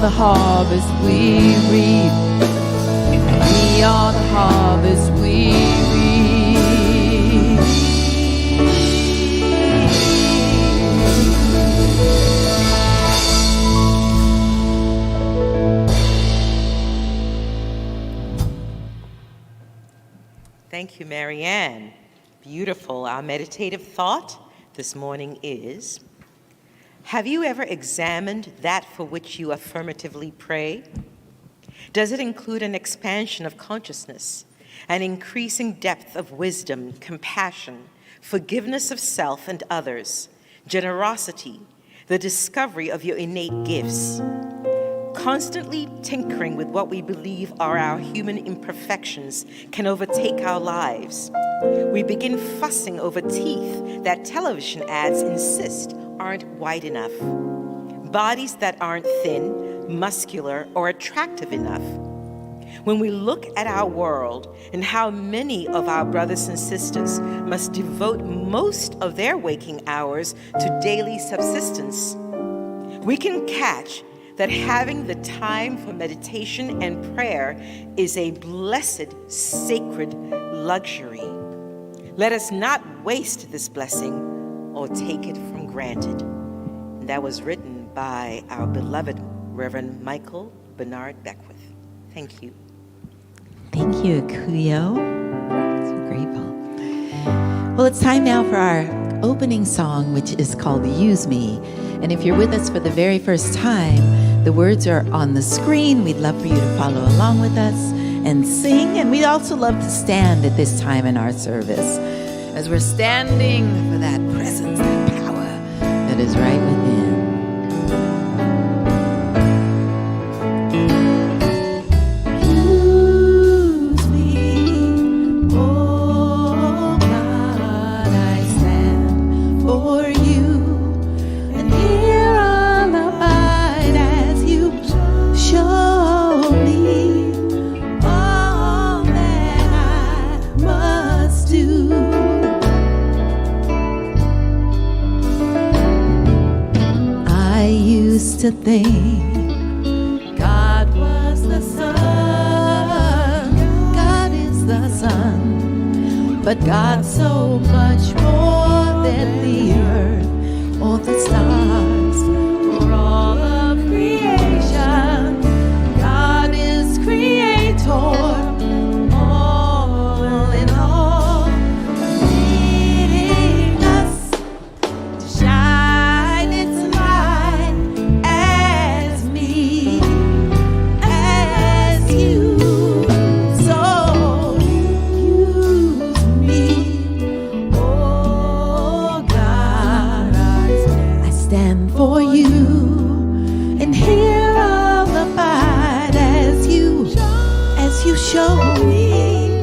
the harvest we reap. We are the harvest we reap. Thank you, Marianne. Beautiful. Our meditative thought this morning is, have you ever examined that for which you affirmatively pray? Does it include an expansion of consciousness, an increasing depth of wisdom, compassion, forgiveness of self and others, generosity, the discovery of your innate gifts, constantly tinkering with what we believe are our human imperfections can overtake our lives? We begin fussing over teeth that television ads insist aren't wide enough, bodies that aren't thin, muscular, or attractive enough. When we look at our world and how many of our brothers and sisters must devote most of their waking hours to daily subsistence, we can catch that having the time for meditation and prayer is a blessed, sacred luxury. Let us not waste this blessing or take it for granted. And that was written by our beloved Reverend Michael Bernard Beckwith. Thank you. Thank you, Akuyo. So grateful. Well, it's time now for our opening song, which is called Use Me. And if you're with us for the very first time, the words are on the screen. We'd love for you to follow along with us and sing. And we'd also love to stand at this time in our service as we're standing for that presence, that power that is right within. Use me, oh God, I stand for you, and here I'll abide as you show me all that I must do. I used to think God was the sun, God is the sun, but God's so much more than the earth or the stars or all of creation. God is creator, all in all, leading us to shine its light as me, as you. So use me, oh God, I stand for you, and here I'll abide as you show me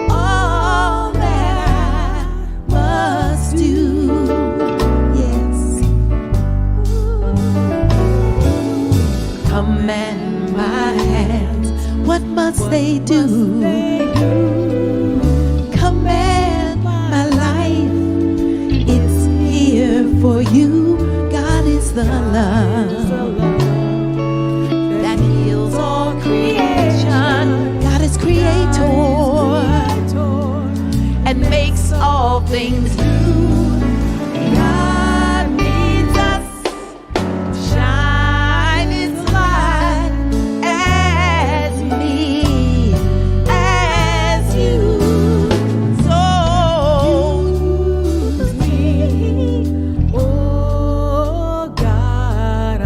all that I must do. Yes. Command my hands, what must they do? Command my life, it's here for you. God is the love that heals all creation. God is creator and makes all things new. God needs us to shine its light as me, as you. So use me, oh God,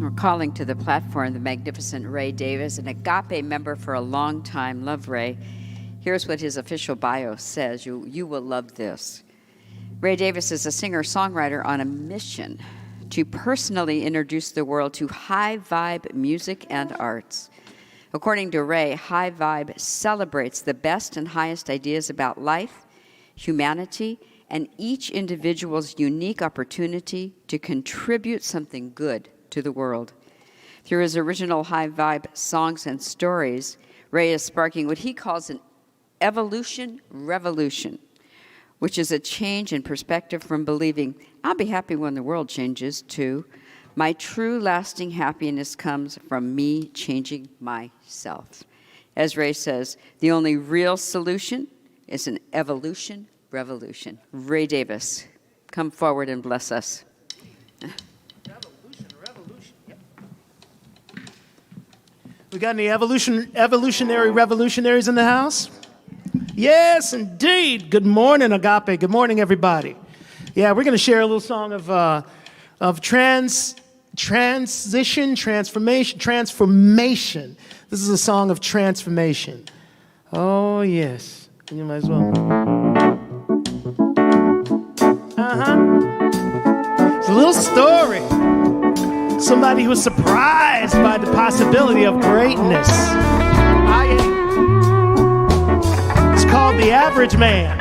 We're calling to the platform the magnificent Ray Davis, an Agape member for a long time. Love Ray. Here's what his official bio says. You will love this. Ray Davis is a singer-songwriter on a mission to personally introduce the world to high-vibe music and arts. According to Ray, high vibe celebrates the best and highest ideas about life, humanity, and each individual's unique opportunity to contribute something good to the world. Through his original high vibe songs and stories, Ray is sparking what he calls an evolution revolution, which is a change in perspective from believing, I'll be happy when the world changes, to my true lasting happiness comes from me changing myself. As Ray says, the only real solution is an evolution revolution. Ray Davis, come forward and bless us. Revolution. Yep. We got any evolutionary revolutionaries in the house? Yes, indeed. Good morning, Agape. Good morning, everybody. Yeah, we're going to share a little song of transformation. This is a song of transformation. Oh, yes. You might as well. It's a little story. Somebody who was surprised by the possibility of greatness. It's called The Average Man.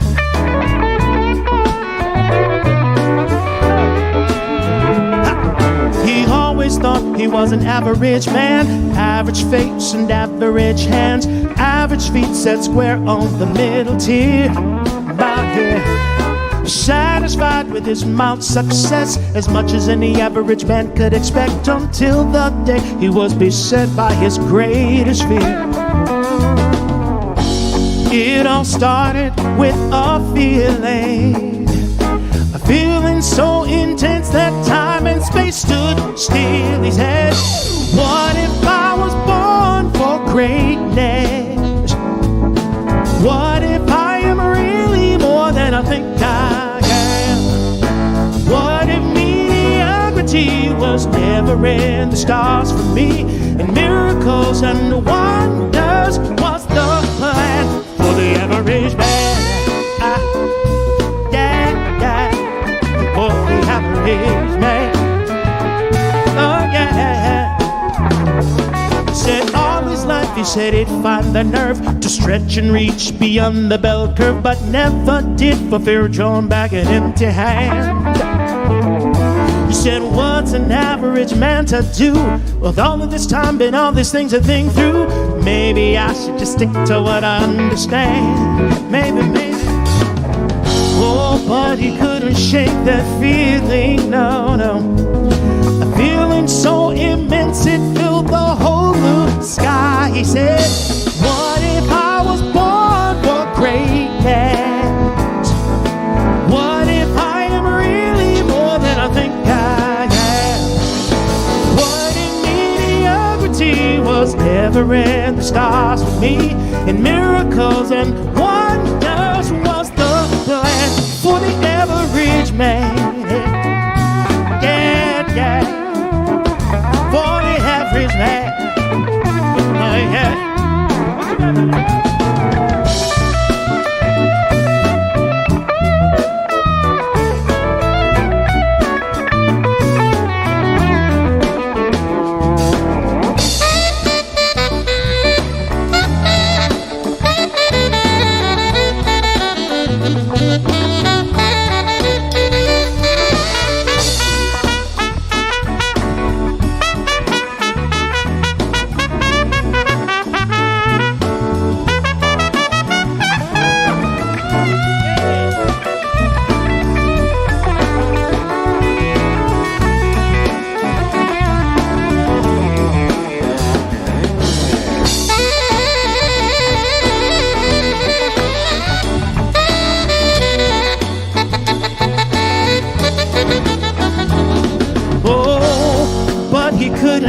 He always thought he was an average man. Average face and average hands. Average feet set square on the middle tier. But yeah, satisfied with his mouth success, as much as any average man could expect, until the day he was beset by his greatest fear. It all started with a feeling so intense that time and space stood still. He said, what if I was born for greatness? What if I am really more than I think I am? What if mediocrity was never in the stars for me, and miracles and wonders was the plan for the average man? For the average man. Oh yeah. Said all his life he said he'd find the nerve to stretch and reach beyond the bell curve, but never did, for fear of drawing back an empty hand. He said, what's an average man to do with all of this time and all these things to think through? Maybe I should just stick to what I understand. Maybe. Oh, but he couldn't shake that feeling, no. A feeling so immense it filled the whole blue sky. He said, what if I was born for greatness? What if I am really more than I think I am? What if mediocrity was never in the stars for me, and miracles and wonders was the plan for the average man? Yeah, for the average man. Oh, yeah.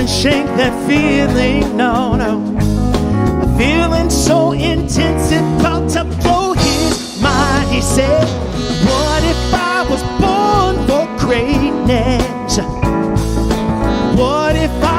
Shake that feeling, no. A feeling so intense it felt to blow his mind. He said, what if I was born for greatness? What if I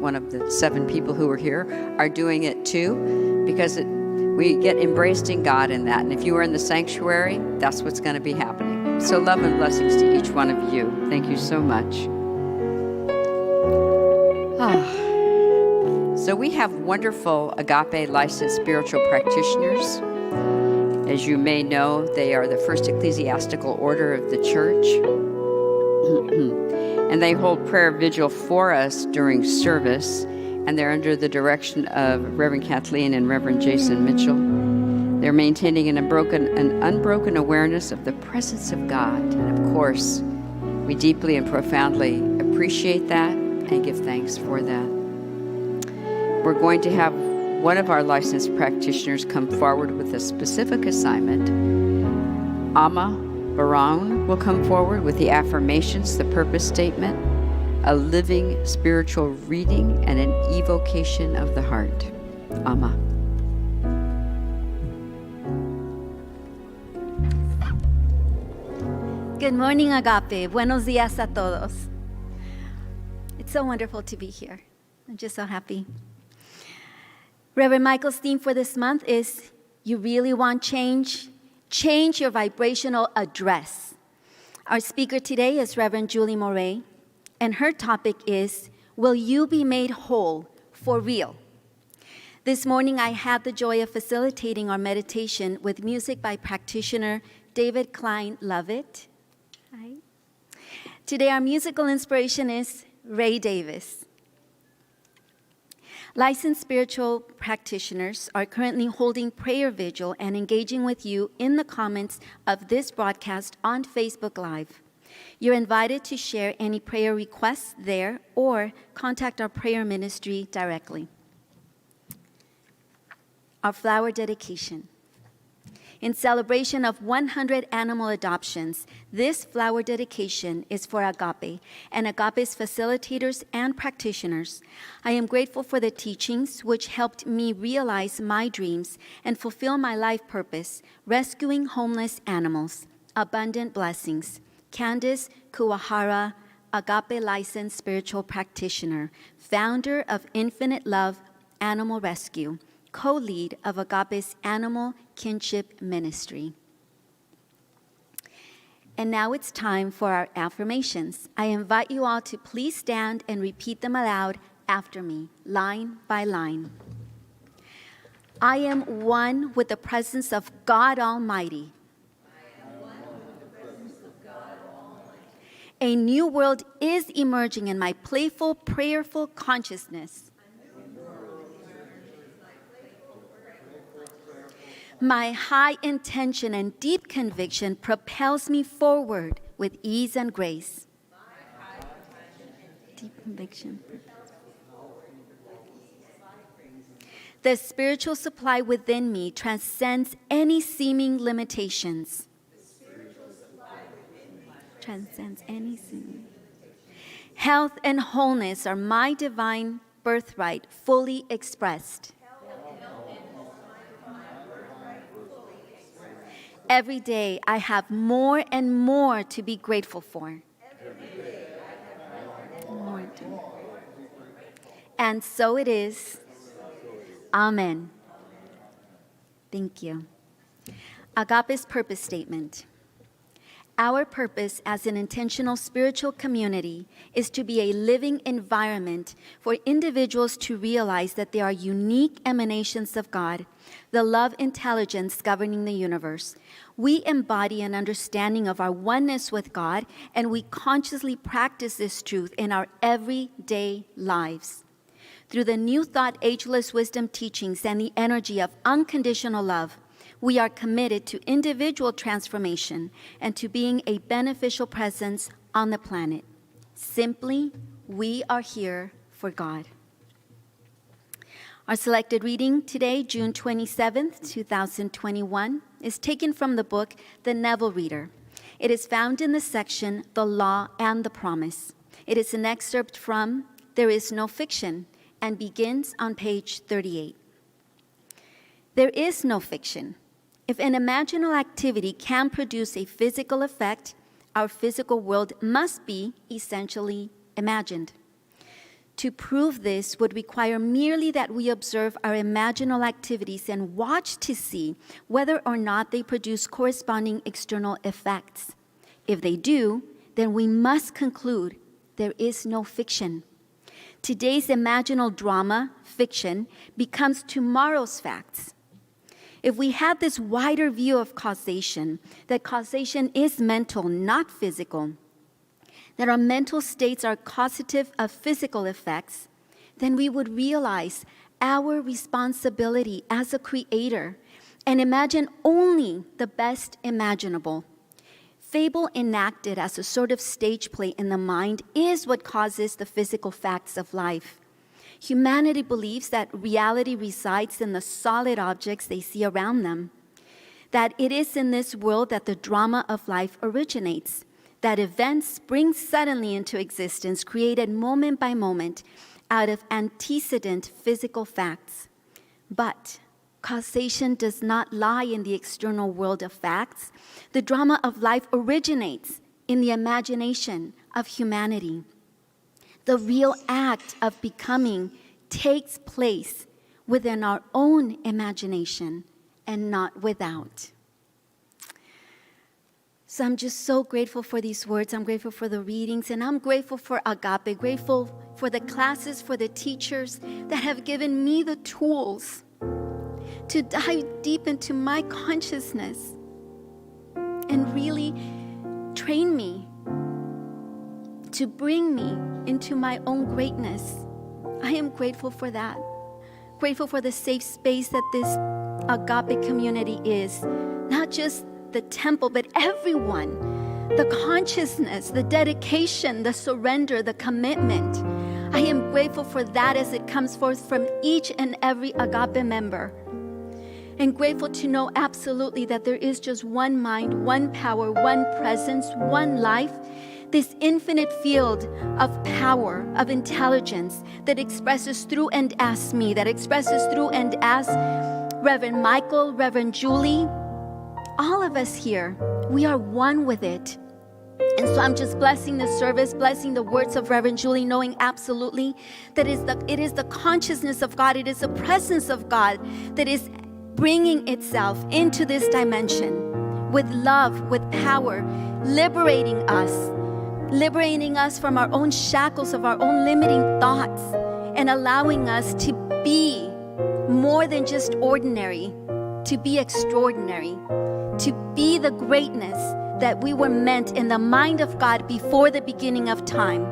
one of the 7 people who are here, are doing it too, because we get embraced in God in that. And if you are in the sanctuary, that's what's going to be happening. So love and blessings to each one of you. Thank you so much. So we have wonderful Agape licensed spiritual practitioners. As you may know, they are the first ecclesiastical order of the church. And they hold prayer vigil for us during service. And they're under the direction of Reverend Kathleen and Reverend Jason Mitchell. They're maintaining an unbroken awareness of the presence of God. And of course, we deeply and profoundly appreciate that and give thanks for that. We're going to have one of our licensed practitioners come forward with a specific assignment. Amma Barone will come forward with the affirmations, the purpose statement, a living spiritual reading, and an evocation of the heart. Amma. Good morning, Agape. Buenos días a todos. It's so wonderful to be here. I'm just so happy. Reverend Michael's theme for this month is, you really want change? Change your vibrational address. Our speaker today is Reverend Julie Moret, and her topic is, will you be made whole for real? This morning, I had the joy of facilitating our meditation with music by practitioner David Klein Lovett. Hi. Today, our musical inspiration is Ray Davis. Licensed spiritual practitioners are currently holding prayer vigil and engaging with you in the comments of this broadcast on Facebook Live. You're invited to share any prayer requests there or contact our prayer ministry directly. Our flower dedication. In celebration of 100 animal adoptions, this flower dedication is for Agape and Agape's facilitators and practitioners. I am grateful for the teachings which helped me realize my dreams and fulfill my life purpose, rescuing homeless animals. Abundant blessings. Candace Kuwahara, Agape licensed spiritual practitioner, founder of Infinite Love Animal Rescue, co-lead of Agape's Animal Kinship Ministry. And now it's time for our affirmations. I invite you all to please stand and repeat them aloud after me, line by line. I am one with the presence of God Almighty. A new world is emerging in my playful, prayerful consciousness. My high intention and deep conviction propels me forward with ease and grace. Deep conviction. The spiritual supply within me transcends any seeming limitations. Transcends any seeming. Health and wholeness are my divine birthright, fully expressed. Every day, I have more and more to be grateful for. And so it is. Amen. Thank you. Agape's purpose statement. Our purpose as an intentional spiritual community is to be a living environment for individuals to realize that they are unique emanations of God, the love intelligence governing the universe. We embody an understanding of our oneness with God, and we consciously practice this truth in our everyday lives. Through the New Thought Ageless Wisdom teachings and the energy of unconditional love, we are committed to individual transformation and to being a beneficial presence on the planet. Simply, we are here for God. Our selected reading today, June 27th, 2021, is taken from the book, The Neville Reader. It is found in the section, The Law and the Promise. It is an excerpt from There Is No Fiction and begins on page 38. There is no fiction. If an imaginal activity can produce a physical effect, our physical world must be essentially imagined. To prove this would require merely that we observe our imaginal activities and watch to see whether or not they produce corresponding external effects. If they do, then we must conclude there is no fiction. Today's imaginal drama, fiction, becomes tomorrow's facts. If we had this wider view of causation, that causation is mental, not physical, that our mental states are causative of physical effects, then we would realize our responsibility as a creator and imagine only the best imaginable. Fable enacted as a sort of stage play in the mind is what causes the physical facts of life. Humanity believes that reality resides in the solid objects they see around them, that it is in this world that the drama of life originates, that events spring suddenly into existence, created moment by moment out of antecedent physical facts. But causation does not lie in the external world of facts. The drama of life originates in the imagination of humanity. The real act of becoming takes place within our own imagination and not without. So I'm just so grateful for these words. I'm grateful for the readings, and I'm grateful for Agape, grateful for the classes, for the teachers that have given me the tools to dive deep into my consciousness and really train me to bring me into my own greatness. I am grateful for that. Grateful for the safe space that this Agape community is. Not just the temple, but everyone. The consciousness, the dedication, the surrender, the commitment. I am grateful for that as it comes forth from each and every Agape member. And grateful to know absolutely that there is just one mind, one power, one presence, one life, this infinite field of power, of intelligence that expresses through and as me, that expresses through and as Reverend Michael, Reverend Julie, all of us here, we are one with it. And so I'm just blessing the service, blessing the words of Reverend Julie, knowing absolutely that it is the consciousness of God, it is the presence of God that is bringing itself into this dimension with love, with power, liberating us from our own shackles of our own limiting thoughts and allowing us to be more than just ordinary, to be extraordinary, to be the greatness that we were meant in the mind of God before the beginning of time.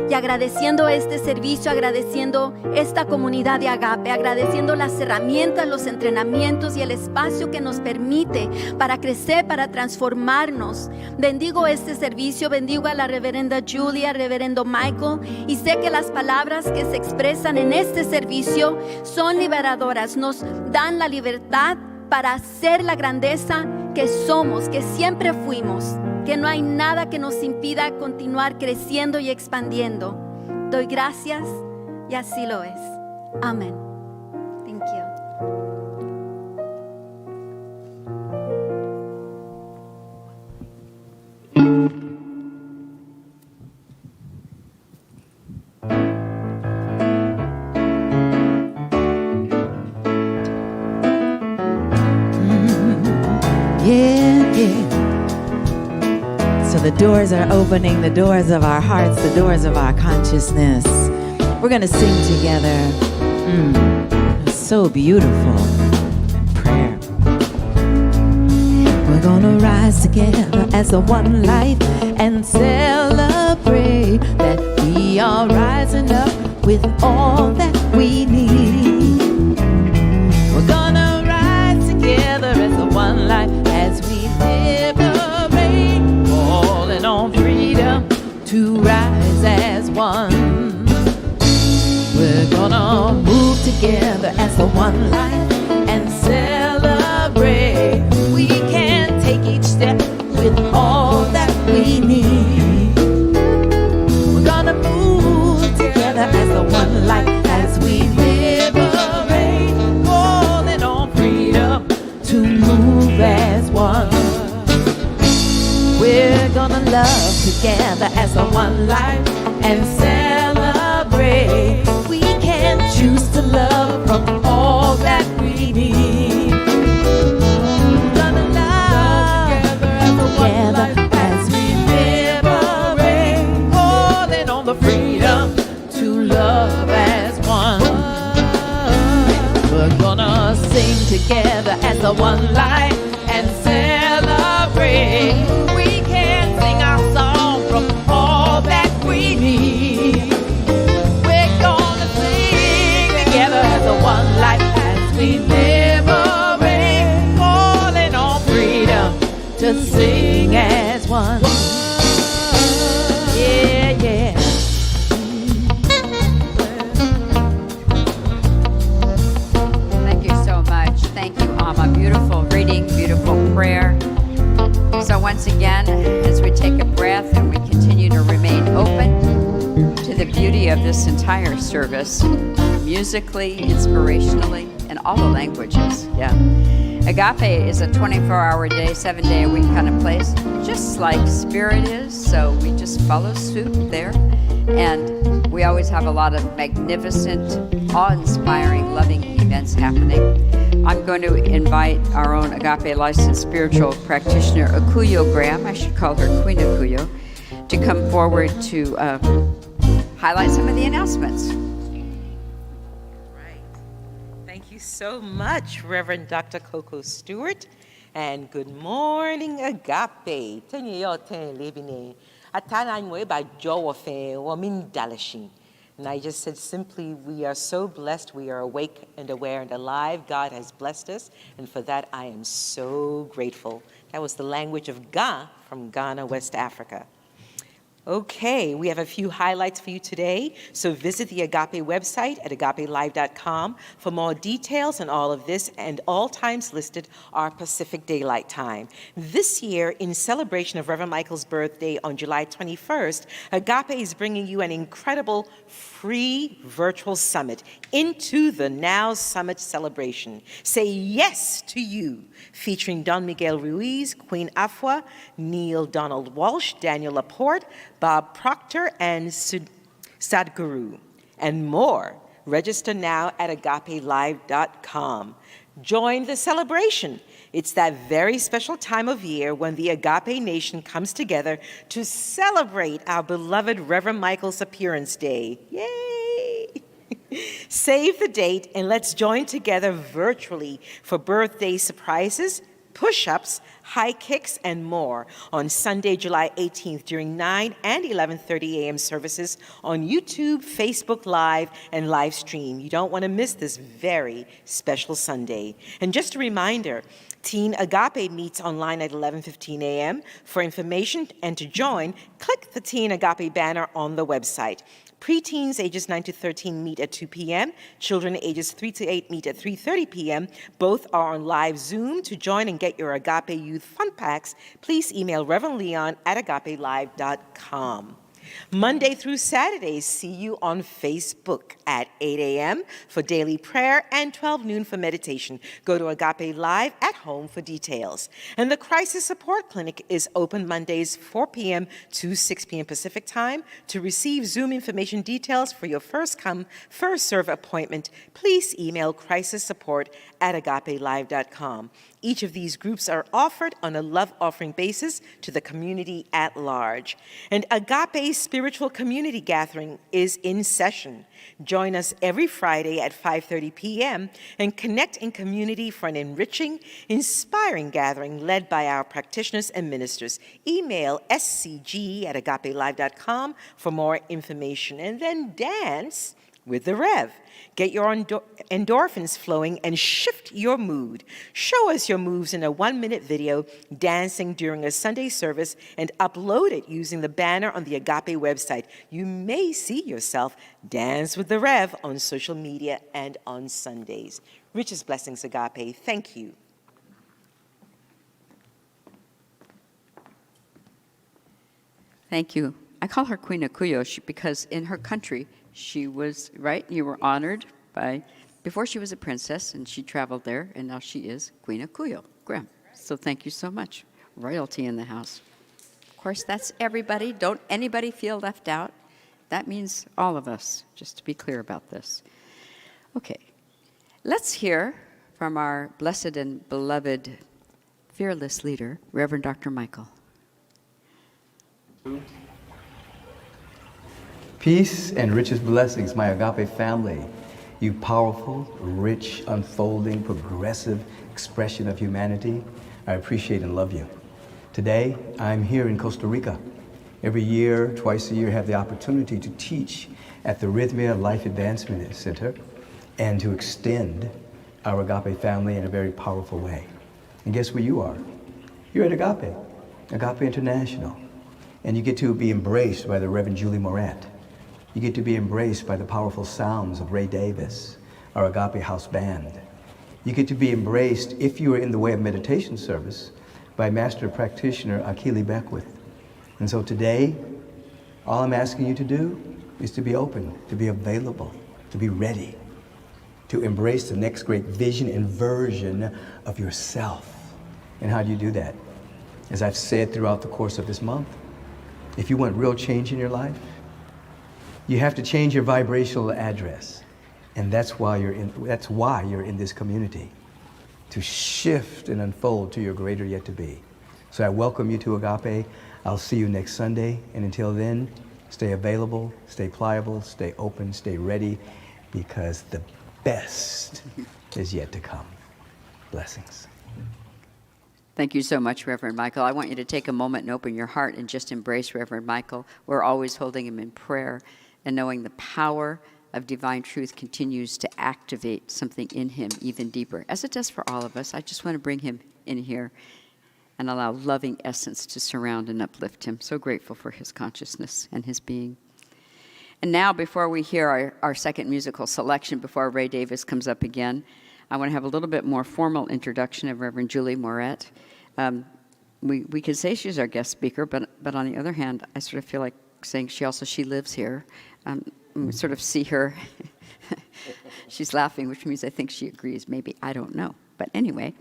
Y agradeciendo este servicio, agradeciendo esta comunidad de Agape, agradeciendo las herramientas, los entrenamientos y el espacio que nos permite para crecer, para transformarnos. Bendigo este servicio, bendigo a la reverenda Julia, reverendo Michael, y sé que las palabras que se expresan en este servicio son liberadoras, nos dan la libertad para ser la grandeza que somos, que siempre fuimos, que no hay nada que nos impida continuar creciendo y expandiendo. Doy gracias y así lo es. Amén. Thank you. So the doors are opening, the doors of our hearts, the doors of our consciousness. We're going to sing together. It's so beautiful. Prayer. We're going to rise together as a one life and celebrate that we are rising up with all that we need. We're going to rise together as a one life as we liberate, calling on freedom to rise as one. We're gonna move together as a one life and celebrate. We can take each step with all that we need. We're gonna move together as a one life as we liberate, calling on freedom to move as one. We're gonna love together as a one life and celebrate. choose to love from all that we need. Gonna love together as we liberate, calling on the freedom to love as one. We're gonna sing together as a one life and celebrate. We can sing our song from all that we need. We're gonna sing together as a one life as we liberate, calling on freedom to sing as one. Yeah, yeah. Thank you so much. Thank you, Amma. Beautiful reading, beautiful prayer. So once again, as we take a breath and we continue to remain open to the beauty of this entire service, musically, inspirationally, in all the languages, yeah. Agape is a 24-hour day, 7-day-a-week kind of place, just like Spirit is, so we just follow suit there. And we always have a lot of magnificent, awe-inspiring, loving events happening. I'm going to invite our own Agape licensed spiritual practitioner, Akuyo Graham, I should call her Queen Akuyo, to come forward to highlight some of the announcements. Right. Thank you so much, Reverend Dr. Coco Stewart. And good morning, Agape. And I just said simply, we are so blessed. We are awake and aware and alive. God has blessed us. And for that, I am so grateful. That was the language of Ga from Ghana, West Africa. Okay, we have a few highlights for you today. So visit the Agape website at agapelive.com for more details on all of this, and all times listed are Pacific Daylight Time. This year, in celebration of Reverend Michael's birthday on July 21st, Agape is bringing you an incredible free virtual summit, Into the Now Summit celebration. Say yes to you, featuring Don Miguel Ruiz, Queen Afua, Neil Donald Walsh, Daniel Laporte, Bob Proctor, and Sadhguru, and more. Register now at agapelive.com. Join the celebration. It's that very special time of year when the Agape Nation comes together to celebrate our beloved Reverend Michael's appearance day. Yay! Save the date and let's join together virtually for birthday surprises, push-ups, high kicks, and more on Sunday, July 18th during 9 and 11:30 a.m. services on YouTube, Facebook Live, and live stream. You don't want to miss this very special Sunday. And just a reminder, Teen Agape meets online at 11:15 a.m. For information and to join, click the Teen Agape banner on the website. Preteens ages 9 to 13 meet at 2 p.m. Children ages 3 to 8 meet at 3:30 p.m. Both are on live Zoom. To join and get your Agape Youth Fun Packs, please email Reverend Leon at agapelive.com. Monday through Saturday, see you on Facebook at 8 a.m. for daily prayer and 12 noon for meditation. Go to Agape Live at home for details. And the Crisis Support Clinic is open Mondays 4 p.m. to 6 p.m. Pacific Time. To receive Zoom information details for your first come, first serve appointment, please email crisissupport@agapelive.com. Each of these groups are offered on a love offering basis to the community at large. And Agape's spiritual community gathering is in session. Join us every Friday at 5:30 p.m. and connect in community for an enriching, inspiring gathering led by our practitioners and ministers. Email scg@agapelive.com for more information. And then dance with the Rev. Get your endorphins flowing and shift your mood. Show us your moves in a 1-minute video dancing during a Sunday service and upload it using the banner on the Agape website. You may see yourself dance with the Rev on social media and on Sundays. Richest blessings, Agape. Thank you. Thank you. I call her Queen Akuyo because in her country, she was, right, you were honored by, before she was a princess, and she traveled there, and now she is Queen Akuyo Graham. So thank you so much. Royalty in the house. Of course, that's everybody. Don't anybody feel left out. That means all of us, just to be clear about this. Okay, let's hear from our blessed and beloved fearless leader, Reverend Dr. Michael. Peace and richest blessings, my Agape family. You powerful, rich, unfolding, progressive expression of humanity. I appreciate and love you. Today, I'm here in Costa Rica. Every year, twice a year, I have the opportunity to teach at the Rhythmia Life Advancement Center and to extend our Agape family in a very powerful way. And guess where you are? You're at Agape, Agape International. And you get to be embraced by the Reverend Julie Moret. You get to be embraced by the powerful sounds of Ray Davis, our Agape House Band. You get to be embraced, if you are in the way of meditation service, by Master Practitioner Akili Beckwith. And so today, all I'm asking you to do is to be open, to be available, to be ready, to embrace the next great vision and version of yourself. And how do you do that? As I've said throughout the course of this month, if you want real change in your life, you have to change your vibrational address. And that's why you're in this community, to shift and unfold to your greater yet to be. So I welcome you to Agape. I'll see you next Sunday. And until then, stay available, stay pliable, stay open, stay ready, because the best is yet to come. Blessings. Thank you so much, Reverend Michael. I want you to take a moment and open your heart and just embrace Reverend Michael. We're always holding him in prayer and knowing the power of divine truth continues to activate something in him even deeper, as it does for all of us. I just want to bring him in here and allow loving essence to surround and uplift him. So grateful for his consciousness and his being. And now, before we hear our second musical selection, before Ray Davis comes up again, I want to have a little bit more formal introduction of Reverend Julie Moret. We could say she's our guest speaker, but on the other hand, I sort of feel like saying she lives here. We sort of see her. She's laughing, which means I think she agrees. Maybe, I don't know. But anyway,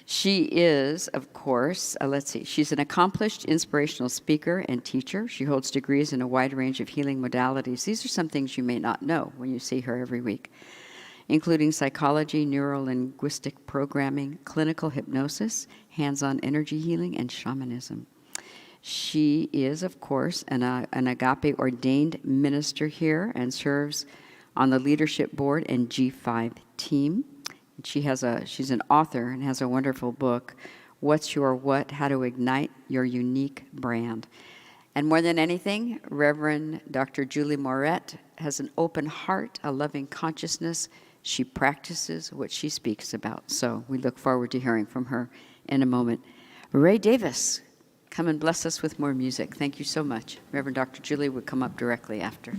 she is, of course, she's an accomplished inspirational speaker and teacher. She holds degrees in a wide range of healing modalities. These are some things you may not know when you see her every week, including psychology, neuro-linguistic programming, clinical hypnosis, hands-on energy healing, and shamanism. She is, of course, an Agape ordained minister here and serves on the leadership board and G5 team. She's an author and has a wonderful book, What's Your What? How to Ignite Your Unique Brand. And more than anything, Reverend Dr. Julie Moret has an open heart, a loving consciousness. She practices what she speaks about. So we look forward to hearing from her in a moment. Ray Davis, come and bless us with more music. Thank you so much. Reverend Dr. Julie would come up directly after.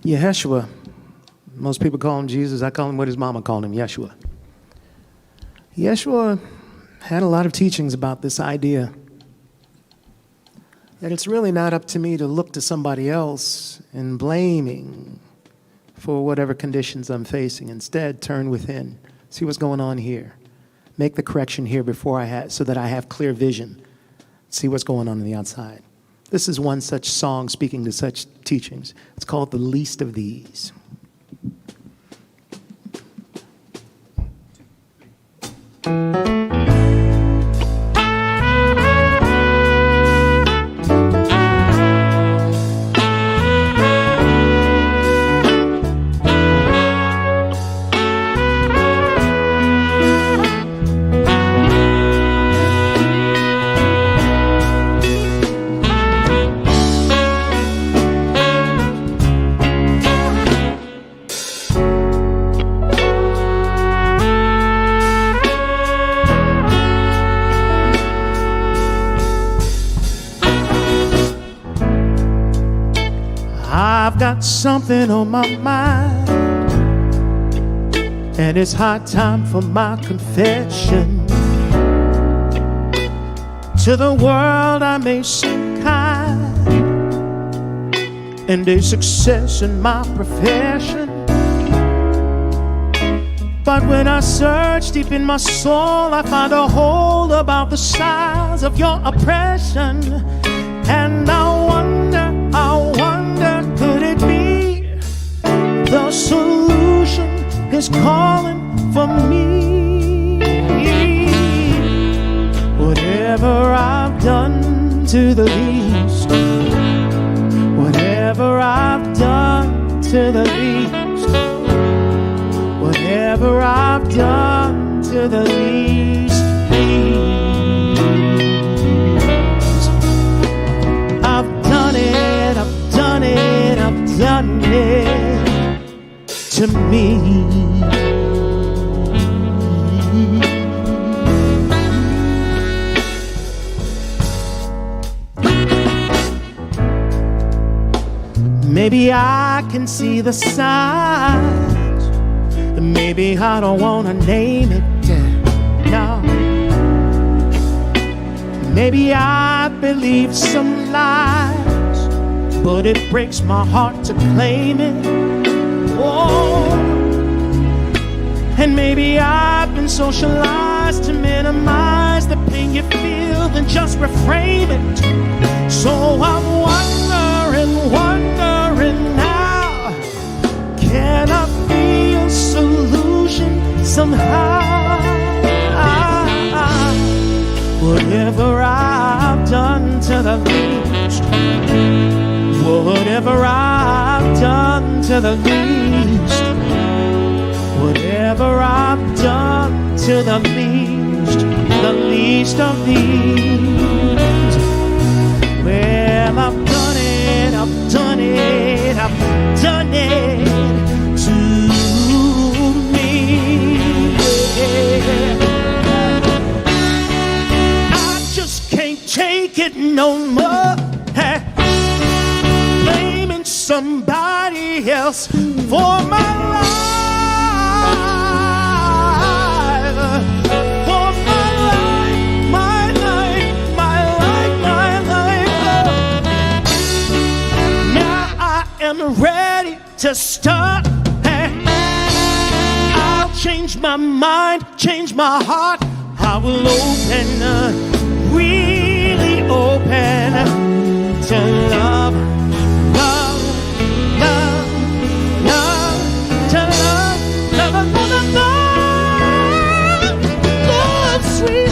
Yeshua. Most people call him Jesus. I call him what his mama called him, Yeshua. Yeshua had a lot of teachings about this idea that it's really not up to me to look to somebody else and blaming for whatever conditions I'm facing. Instead, turn within, see what's going on here. Make the correction here so that I have clear vision. See what's going on the outside. This is one such song speaking to such teachings. It's called The Least of These. I've got something on my mind, and it's high time for my confession. To the world I may seem kind and a success in my profession, But when I search deep in my soul, I find a hole about the size of your oppression. And I wonder, could it be the solution is calling for me? Whatever I've done to the least, whatever I've done to the least, whatever I've done to the least, I've done it, I've done it, I've done it to me. Maybe I can see the signs, maybe I don't wanna name it, no. Maybe I believe some lies, but it breaks my heart to claim it. Oh, and maybe I've been socialized to minimize the pain you feel, then just reframe it. So I'm wondering now, can I be a solution somehow? Whatever I've done to the least, whatever I've done to the least, whatever I've done to the least of these, well, I've done it, I've done it, I've done it to me. Yeah. Take it no more, blaming somebody else for my life, for my life, my life, my life, my life. Now I am ready to start. I'll change my mind, change my heart. I will open really open to love, love, love, love, to love, love, love, love, love, sweet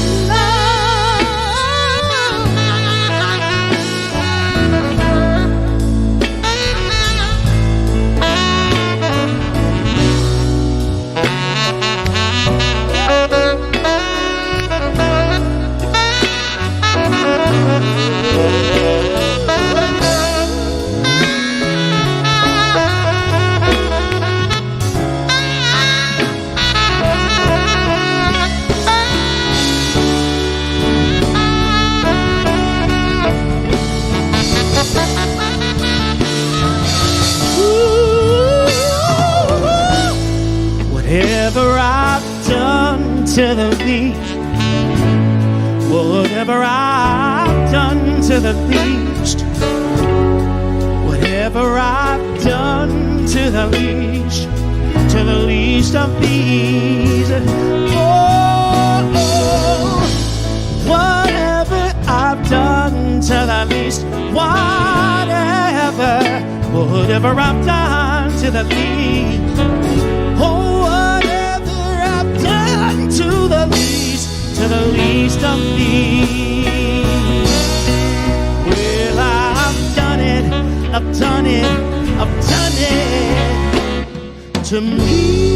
whatever I've done to the least, whatever I've done to the least, whatever I've done to the least of these, oh, whatever I've done to the least, whatever I've done to the least, oh, whatever I've done to the least of these. Well, I've done it, I've done it, I've done it to me.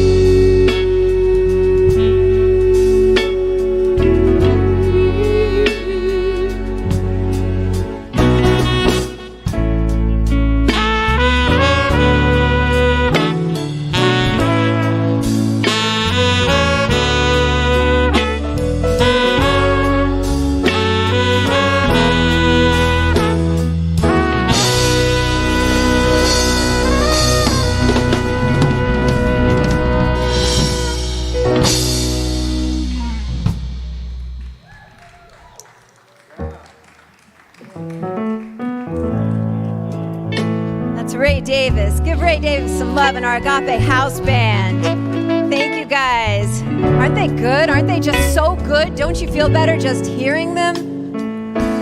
Ray Davis. Give Ray Davis some love in our Agape house band. Thank you, guys. Aren't they good? Aren't they just so good? Don't you feel better just hearing them?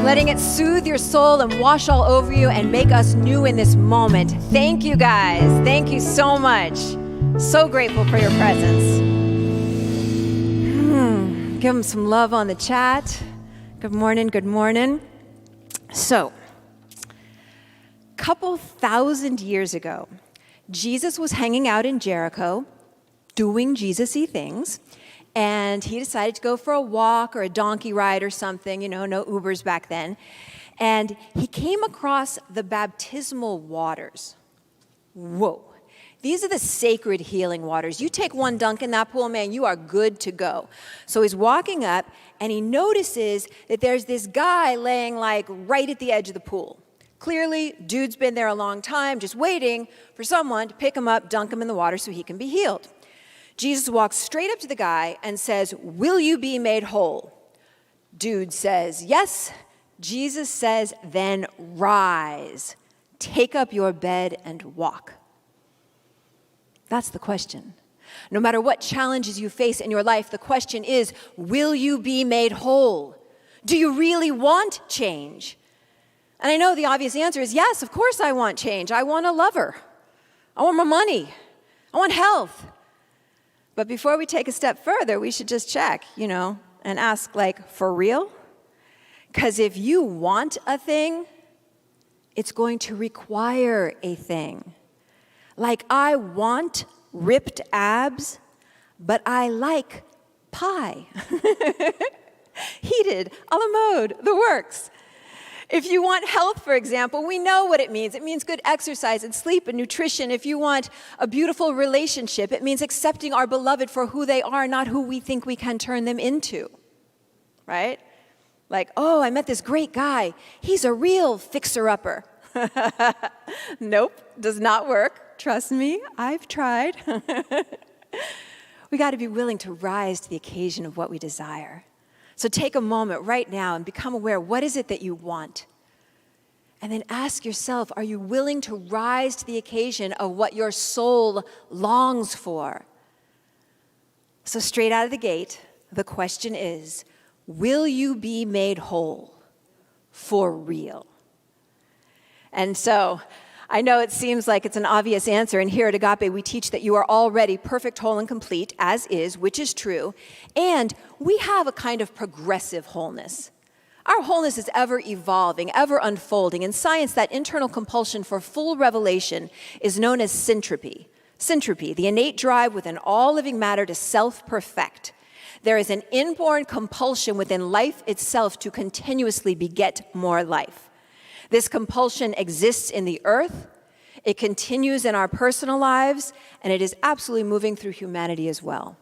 Letting it soothe your soul and wash all over you and make us new in this moment. Thank you, guys. Thank you so much. So grateful for your presence. Give them some love on the chat. Good morning, good morning. So, couple thousand years ago, Jesus was hanging out in Jericho, doing Jesus-y things, and he decided to go for a walk or a donkey ride or something, no Ubers back then, and he came across the baptismal waters. Whoa. These are the sacred healing waters. You take one dunk in that pool, man, you are good to go. So he's walking up, and he notices that there's this guy laying right at the edge of the pool. Clearly, dude's been there a long time, just waiting for someone to pick him up, dunk him in the water so he can be healed. Jesus walks straight up to the guy and says, "Will you be made whole?" Dude says, "Yes." Jesus says, "Then rise, take up your bed and walk." That's the question. No matter what challenges you face in your life, the question is, will you be made whole? Do you really want change? And I know the obvious answer is yes, of course I want change. I want a lover. I want more money. I want health. But before we take a step further, we should just check, and ask, for real? Because if you want a thing, it's going to require a thing. I want ripped abs, but I like pie. Heated, a la mode, the works. If you want health, for example, we know what it means. It means good exercise and sleep and nutrition. If you want a beautiful relationship, it means accepting our beloved for who they are, not who we think we can turn them into, right? Oh, I met this great guy. He's a real fixer-upper. Nope, does not work. Trust me, I've tried. We got to be willing to rise to the occasion of what we desire. So take a moment right now and become aware, what is it that you want? And then ask yourself, are you willing to rise to the occasion of what your soul longs for? So straight out of the gate, the question is, will you be made whole for real? And so I know it seems like it's an obvious answer, and here at Agape we teach that you are already perfect, whole, and complete, as is, which is true, and we have a kind of progressive wholeness. Our wholeness is ever evolving, ever unfolding. In science, that internal compulsion for full revelation is known as syntropy. Syntropy, the innate drive within all living matter to self-perfect. There is an inborn compulsion within life itself to continuously beget more life. This compulsion exists in the earth, it continues in our personal lives, and it is absolutely moving through humanity as well.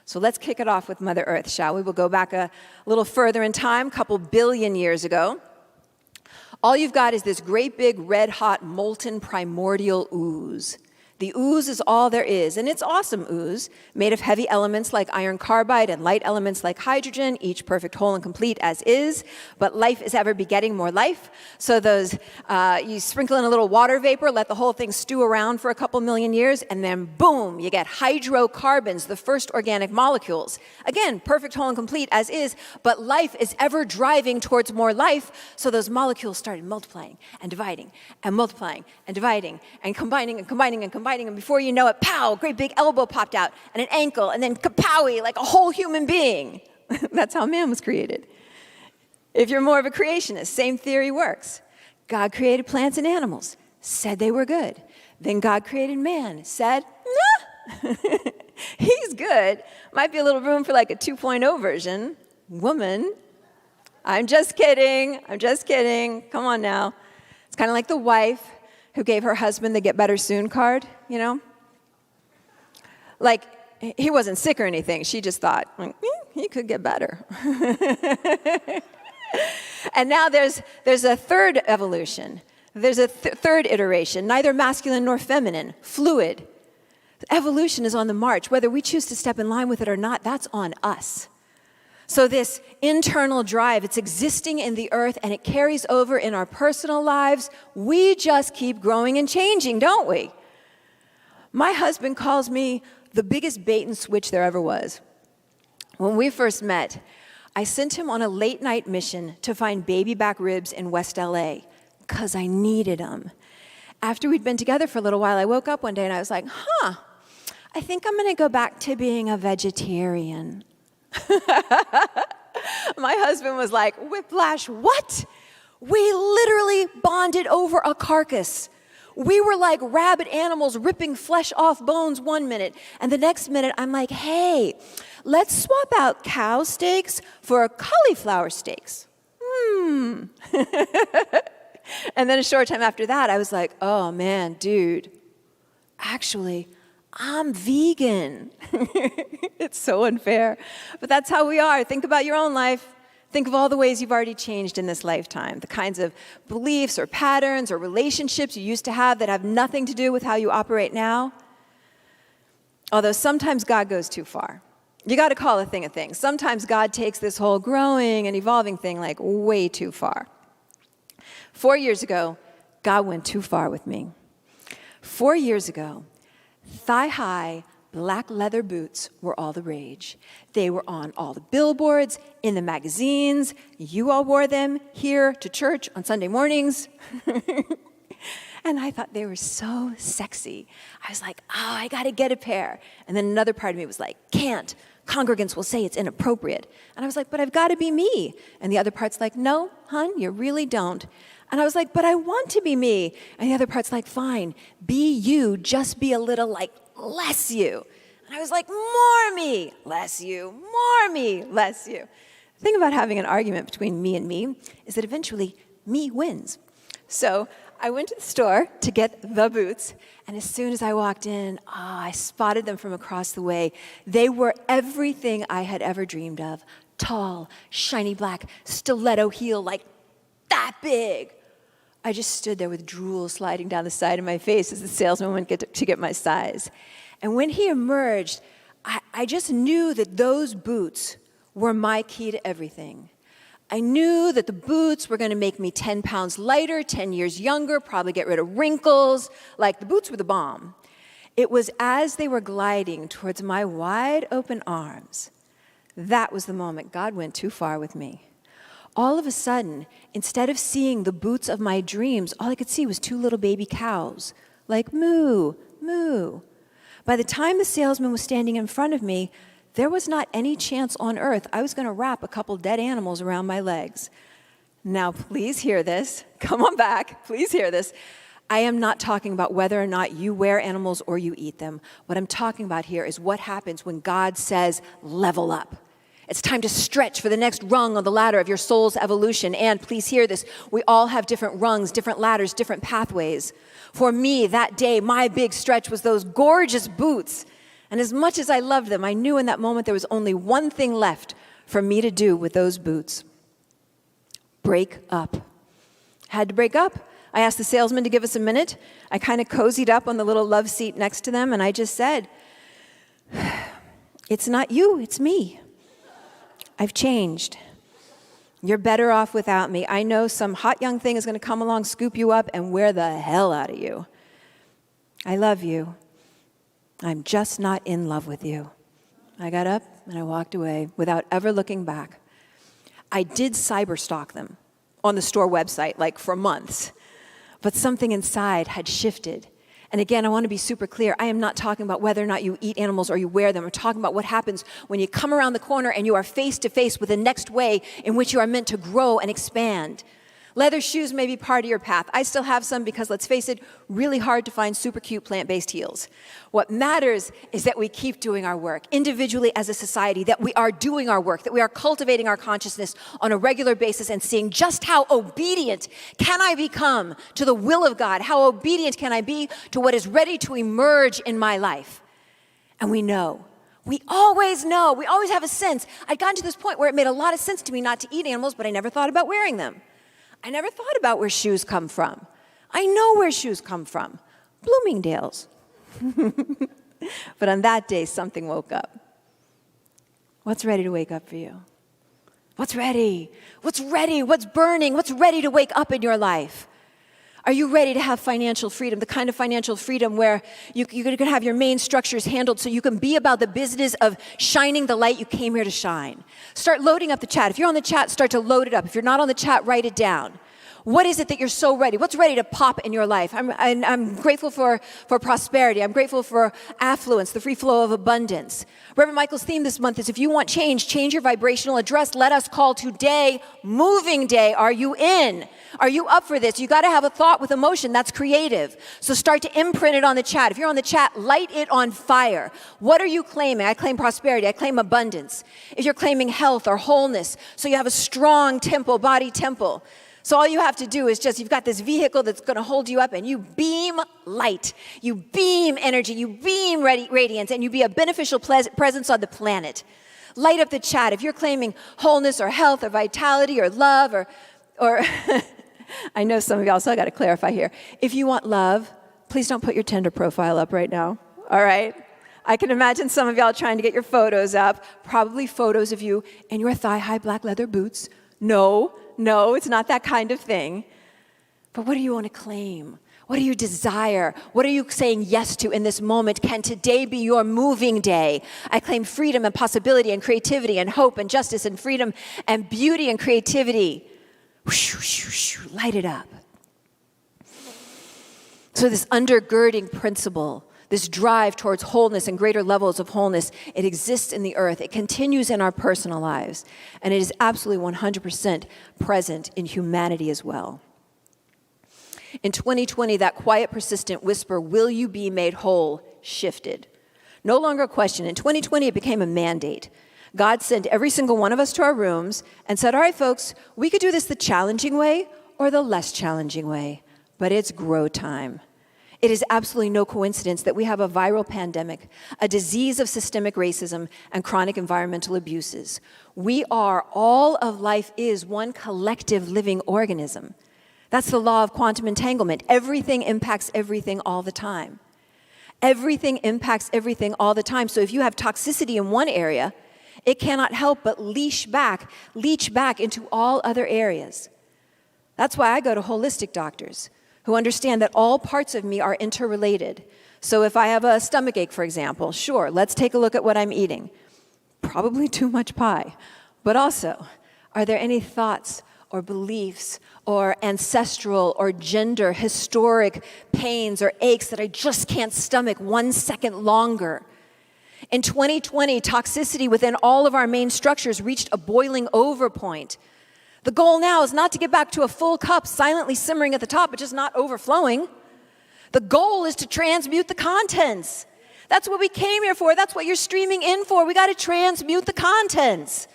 So let's kick it off with Mother Earth, shall we? We'll go back a little further in time, a couple billion years ago. All you've got is this great big red-hot molten primordial ooze. The ooze is all there is, and it's awesome ooze, made of heavy elements like iron carbide and light elements like hydrogen, each perfect, whole, and complete as is, but life is ever begetting more life. So you sprinkle in a little water vapor, let the whole thing stew around for a couple million years, and then boom, you get hydrocarbons, the first organic molecules. Again, perfect, whole, and complete as is, but life is ever driving towards more life, so those molecules started multiplying and dividing and multiplying and dividing and combining and combining and combining. And before you know it, pow, great big elbow popped out, and an ankle, and then kapowie, like a whole human being. That's how man was created. If you're more of a creationist, same theory works. God created plants and animals, said they were good. Then God created man, said, nah, he's good. Might be a little room for a 2.0 version. Woman, I'm just kidding. Come on now. It's kind of like the wife who gave her husband the Get Better Soon card, he wasn't sick or anything. She just thought, he could get better. And now there's a third evolution. There's a third iteration, neither masculine nor feminine, fluid. Evolution is on the march. Whether we choose to step in line with it or not, that's on us. So this internal drive, it's existing in the earth and it carries over in our personal lives. We just keep growing and changing, don't we? My husband calls me the biggest bait and switch there ever was. When we first met, I sent him on a late night mission to find baby back ribs in West LA because I needed them. After we'd been together for a little while, I woke up one day and I was like, I think I'm going to go back to being a vegetarian. My husband was like, whiplash, what? We literally bonded over a carcass. We were like rabid animals ripping flesh off bones one minute, and the next minute I'm like, hey, let's swap out cow steaks for cauliflower steaks. And then a short time after that, I was like, oh man, dude, actually, I'm vegan. It's so unfair, but that's how we are. Think about your own life. Think of all the ways you've already changed in this lifetime, the kinds of beliefs or patterns or relationships you used to have that have nothing to do with how you operate now. Although sometimes God goes too far. You got to call a thing a thing. Sometimes God takes this whole growing and evolving thing like way too far. 4 years ago, God went too far with me. 4 years ago, thigh-high black leather boots were all the rage. They were on all the billboards, in the magazines. You all wore them here to church on Sunday mornings. And I thought they were so sexy. I was like, I got to get a pair. And then another part of me was like, can't. Congregants will say it's inappropriate. And I was like, but I've got to be me. And the other part's like, no, hon, you really don't. And I was like, but I want to be me. And the other part's like, fine, be you, just be a little like less you. And I was like, more me, less you, more me, less you. The thing about having an argument between me and me is that eventually me wins. So I went to the store to get the boots, and as soon as I walked in, I spotted them from across the way. They were everything I had ever dreamed of. Tall, shiny black, stiletto heel, like that big. I just stood there with drool sliding down the side of my face as the salesman went to get my size. And when he emerged, I just knew that those boots were my key to everything. I knew that the boots were going to make me 10 pounds lighter, 10 years younger, probably get rid of wrinkles. Like, the boots were the bomb. It was as they were gliding towards my wide open arms, that was the moment God went too far with me. All of a sudden, instead of seeing the boots of my dreams, all I could see was two little baby cows, like moo, moo. By the time the salesman was standing in front of me, there was not any chance on earth I was going to wrap a couple dead animals around my legs. Now, please hear this. Come on back. Please hear this. I am not talking about whether or not you wear animals or you eat them. What I'm talking about here is what happens when God says, level up. It's time to stretch for the next rung on the ladder of your soul's evolution. And please hear this. We all have different rungs, different ladders, different pathways. For me, that day, my big stretch was those gorgeous boots. And as much as I loved them, I knew in that moment there was only one thing left for me to do with those boots. Break up. Had to break up. I asked the salesman to give us a minute. I kind of cozied up on the little love seat next to them, and I just said, it's not you, it's me. I've changed. You're better off without me. I know some hot young thing is going to come along, scoop you up, and wear the hell out of you. I love you. I'm just not in love with you. I got up and I walked away without ever looking back. I did cyberstalk them on the store website, like for months, but something inside had shifted. And again, I want to be super clear. I am not talking about whether or not you eat animals or you wear them. I'm talking about what happens when you come around the corner and you are face to face with the next way in which you are meant to grow and expand. Leather shoes may be part of your path. I still have some because, let's face it, really hard to find super cute plant-based heels. What matters is that we keep doing our work, individually as a society, that we are doing our work, that we are cultivating our consciousness on a regular basis and seeing just how obedient can I become to the will of God, how obedient can I be to what is ready to emerge in my life. And we know. We always know. We always have a sense. I'd gotten to this point where it made a lot of sense to me not to eat animals, but I never thought about wearing them. I never thought about where shoes come from. I know where shoes come from. Bloomingdale's. But on that day, something woke up. What's ready to wake up for you? What's ready? What's ready? What's burning? What's ready to wake up in your life? Are you ready to have financial freedom, the kind of financial freedom where you can have your main structures handled so you can be about the business of shining the light you came here to shine? Start loading up the chat. If you're on the chat, start to load it up. If you're not on the chat, write it down. What is it that you're so ready? What's ready to pop in your life? I'm grateful for prosperity. I'm grateful for affluence, the free flow of abundance. Reverend Michael's theme this month is if you want change, change your vibrational address. Let us call today moving day. Are you in? Are you up for this? You got to have a thought with emotion. That's creative. So start to imprint it on the chat. If you're on the chat, light it on fire. What are you claiming? I claim prosperity. I claim abundance. If you're claiming health or wholeness, so you have a strong temple, body temple. So all you have to do is you've got this vehicle that's going to hold you up, and you beam light, you beam energy, you beam radiance, and you be a beneficial presence on the planet. Light up the chat. If you're claiming wholeness or health or vitality or love or I know some of y'all, so I got to clarify here. If you want love, please don't put your Tinder profile up right now, all right? I can imagine some of y'all trying to get your photos up, probably photos of you in your thigh-high black leather boots. No, it's not that kind of thing. But what do you want to claim? What do you desire? What are you saying yes to in this moment? Can today be your moving day? I claim freedom and possibility and creativity and hope and justice and freedom and beauty and creativity. Light it up. So this undergirding principle, this drive towards wholeness and greater levels of wholeness, it exists in the earth. It continues in our personal lives. And it is absolutely 100% present in humanity as well. In 2020, that quiet, persistent whisper, will you be made whole, shifted. No longer a question. In 2020, it became a mandate. God sent every single one of us to our rooms and said, all right, folks, we could do this the challenging way or the less challenging way, but it's grow time. It is absolutely no coincidence that we have a viral pandemic, a disease of systemic racism and chronic environmental abuses. All of life is one collective living organism. That's the law of quantum entanglement. Everything impacts everything all the time. Everything impacts everything all the time. So if you have toxicity in one area, it cannot help but leach back into all other areas. That's why I go to holistic doctors who understand that all parts of me are interrelated. So if I have a stomach ache, for example, sure, let's take a look at what I'm eating. Probably too much pie. But also, are there any thoughts or beliefs or ancestral or gender historic pains or aches that I just can't stomach 1 second longer? In 2020, toxicity within all of our main structures reached a boiling over point. The goal now is not to get back to a full cup silently simmering at the top, but just not overflowing. The goal is to transmute the contents. That's what we came here for. That's what you're streaming in for. We got to transmute the contents.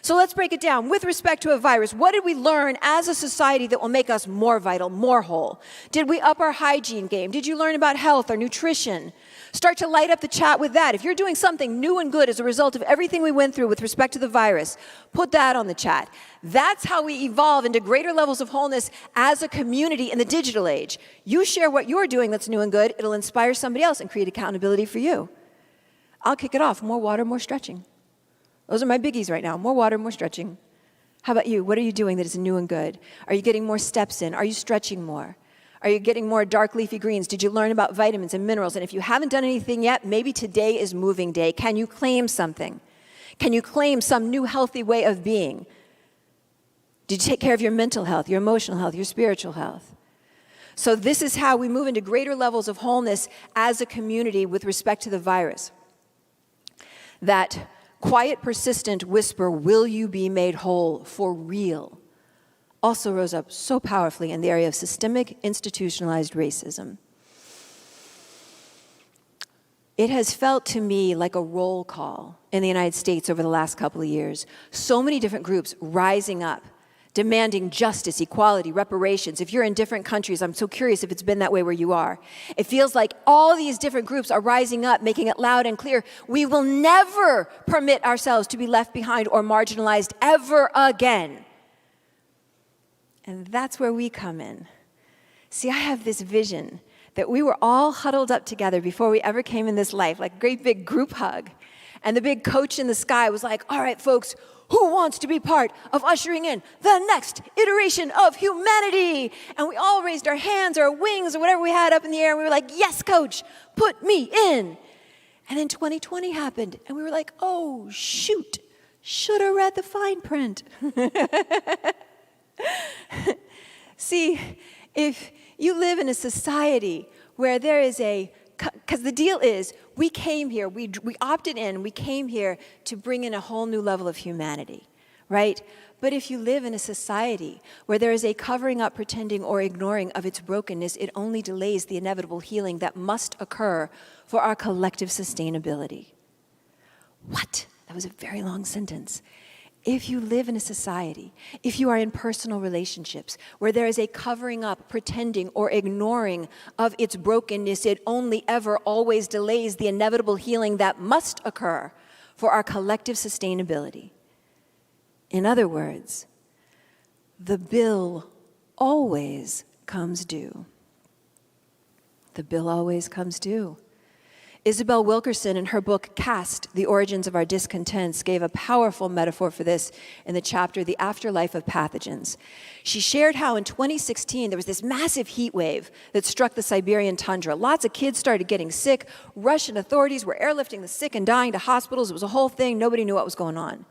So let's break it down. With respect to a virus, what did we learn as a society that will make us more vital, more whole? Did we up our hygiene game? Did you learn about health or nutrition? Start to light up the chat with that. If you're doing something new and good as a result of everything we went through with respect to the virus, put that on the chat. That's how we evolve into greater levels of wholeness as a community in the digital age. You share what you're doing that's new and good. It'll inspire somebody else and create accountability for you. I'll kick it off. More water, more stretching. Those are my biggies right now. More water, more stretching. How about you? What are you doing that is new and good? Are you getting more steps in? Are you stretching more? Are you getting more dark leafy greens? Did you learn about vitamins and minerals? And if you haven't done anything yet, maybe today is moving day. Can you claim something? Can you claim some new healthy way of being? Did you take care of your mental health, your emotional health, your spiritual health? So this is how we move into greater levels of wholeness as a community with respect to the virus. That quiet, persistent whisper, will you be made whole for real, also rose up so powerfully in the area of systemic institutionalized racism. It has felt to me like a roll call in the United States over the last couple of years. So many different groups rising up, demanding justice, equality, reparations. If you're in different countries, I'm so curious if it's been that way where you are. It feels like all these different groups are rising up, making it loud and clear. We will never permit ourselves to be left behind or marginalized ever again. And that's where we come in. See, I have this vision that we were all huddled up together before we ever came in this life, like a great big group hug. And the big coach in the sky was like, all right, folks, who wants to be part of ushering in the next iteration of humanity? And we all raised our hands or our wings or whatever we had up in the air. And we were like, yes, coach, put me in. And then 2020 happened. And we were like, oh, shoot, should have read the fine print. See, if you live in a society where there is because the deal is, we came here, we opted in, we came here to bring in a whole new level of humanity, right? But if you live in a society where there is a covering up, pretending, or ignoring of its brokenness, it only delays the inevitable healing that must occur for our collective sustainability. What? That was a very long sentence. If you live in a society, if you are in personal relationships where there is a covering up, pretending, or ignoring of its brokenness, it only ever always delays the inevitable healing that must occur for our collective sustainability. In other words, the bill always comes due. The bill always comes due. Isabel Wilkerson, in her book, Cast, The Origins of Our Discontents, gave a powerful metaphor for this in the chapter, The Afterlife of Pathogens. She shared how in 2016, there was this massive heat wave that struck the Siberian tundra. Lots of kids started getting sick. Russian authorities were airlifting the sick and dying to hospitals. It was a whole thing. Nobody knew what was going on.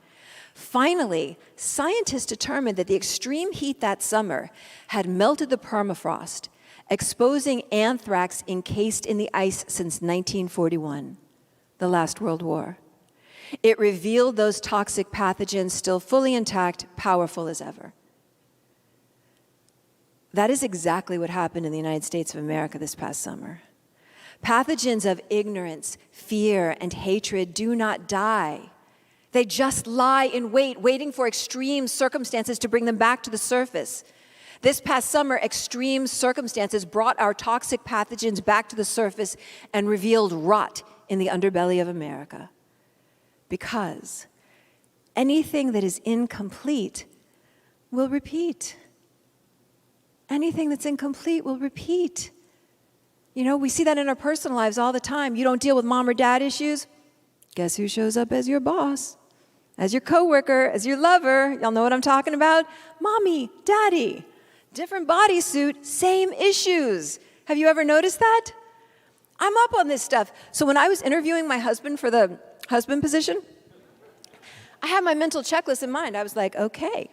Finally, scientists determined that the extreme heat that summer had melted the permafrost, exposing anthrax encased in the ice since 1941, the last World War. It revealed those toxic pathogens still fully intact, powerful as ever. That is exactly what happened in the United States of America this past summer. Pathogens of ignorance, fear, and hatred do not die. They just lie in wait, waiting for extreme circumstances to bring them back to the surface. This past summer, extreme circumstances brought our toxic pathogens back to the surface and revealed rot in the underbelly of America. Because anything that is incomplete will repeat. Anything that's incomplete will repeat. You know, we see that in our personal lives all the time. You don't deal with mom or dad issues? Guess who shows up as your boss? As your coworker, as your lover? Y'all know what I'm talking about? Mommy, daddy. Different bodysuit, same issues. Have you ever noticed that? I'm up on this stuff. So when I was interviewing my husband for the husband position, I had my mental checklist in mind. I was like, okay,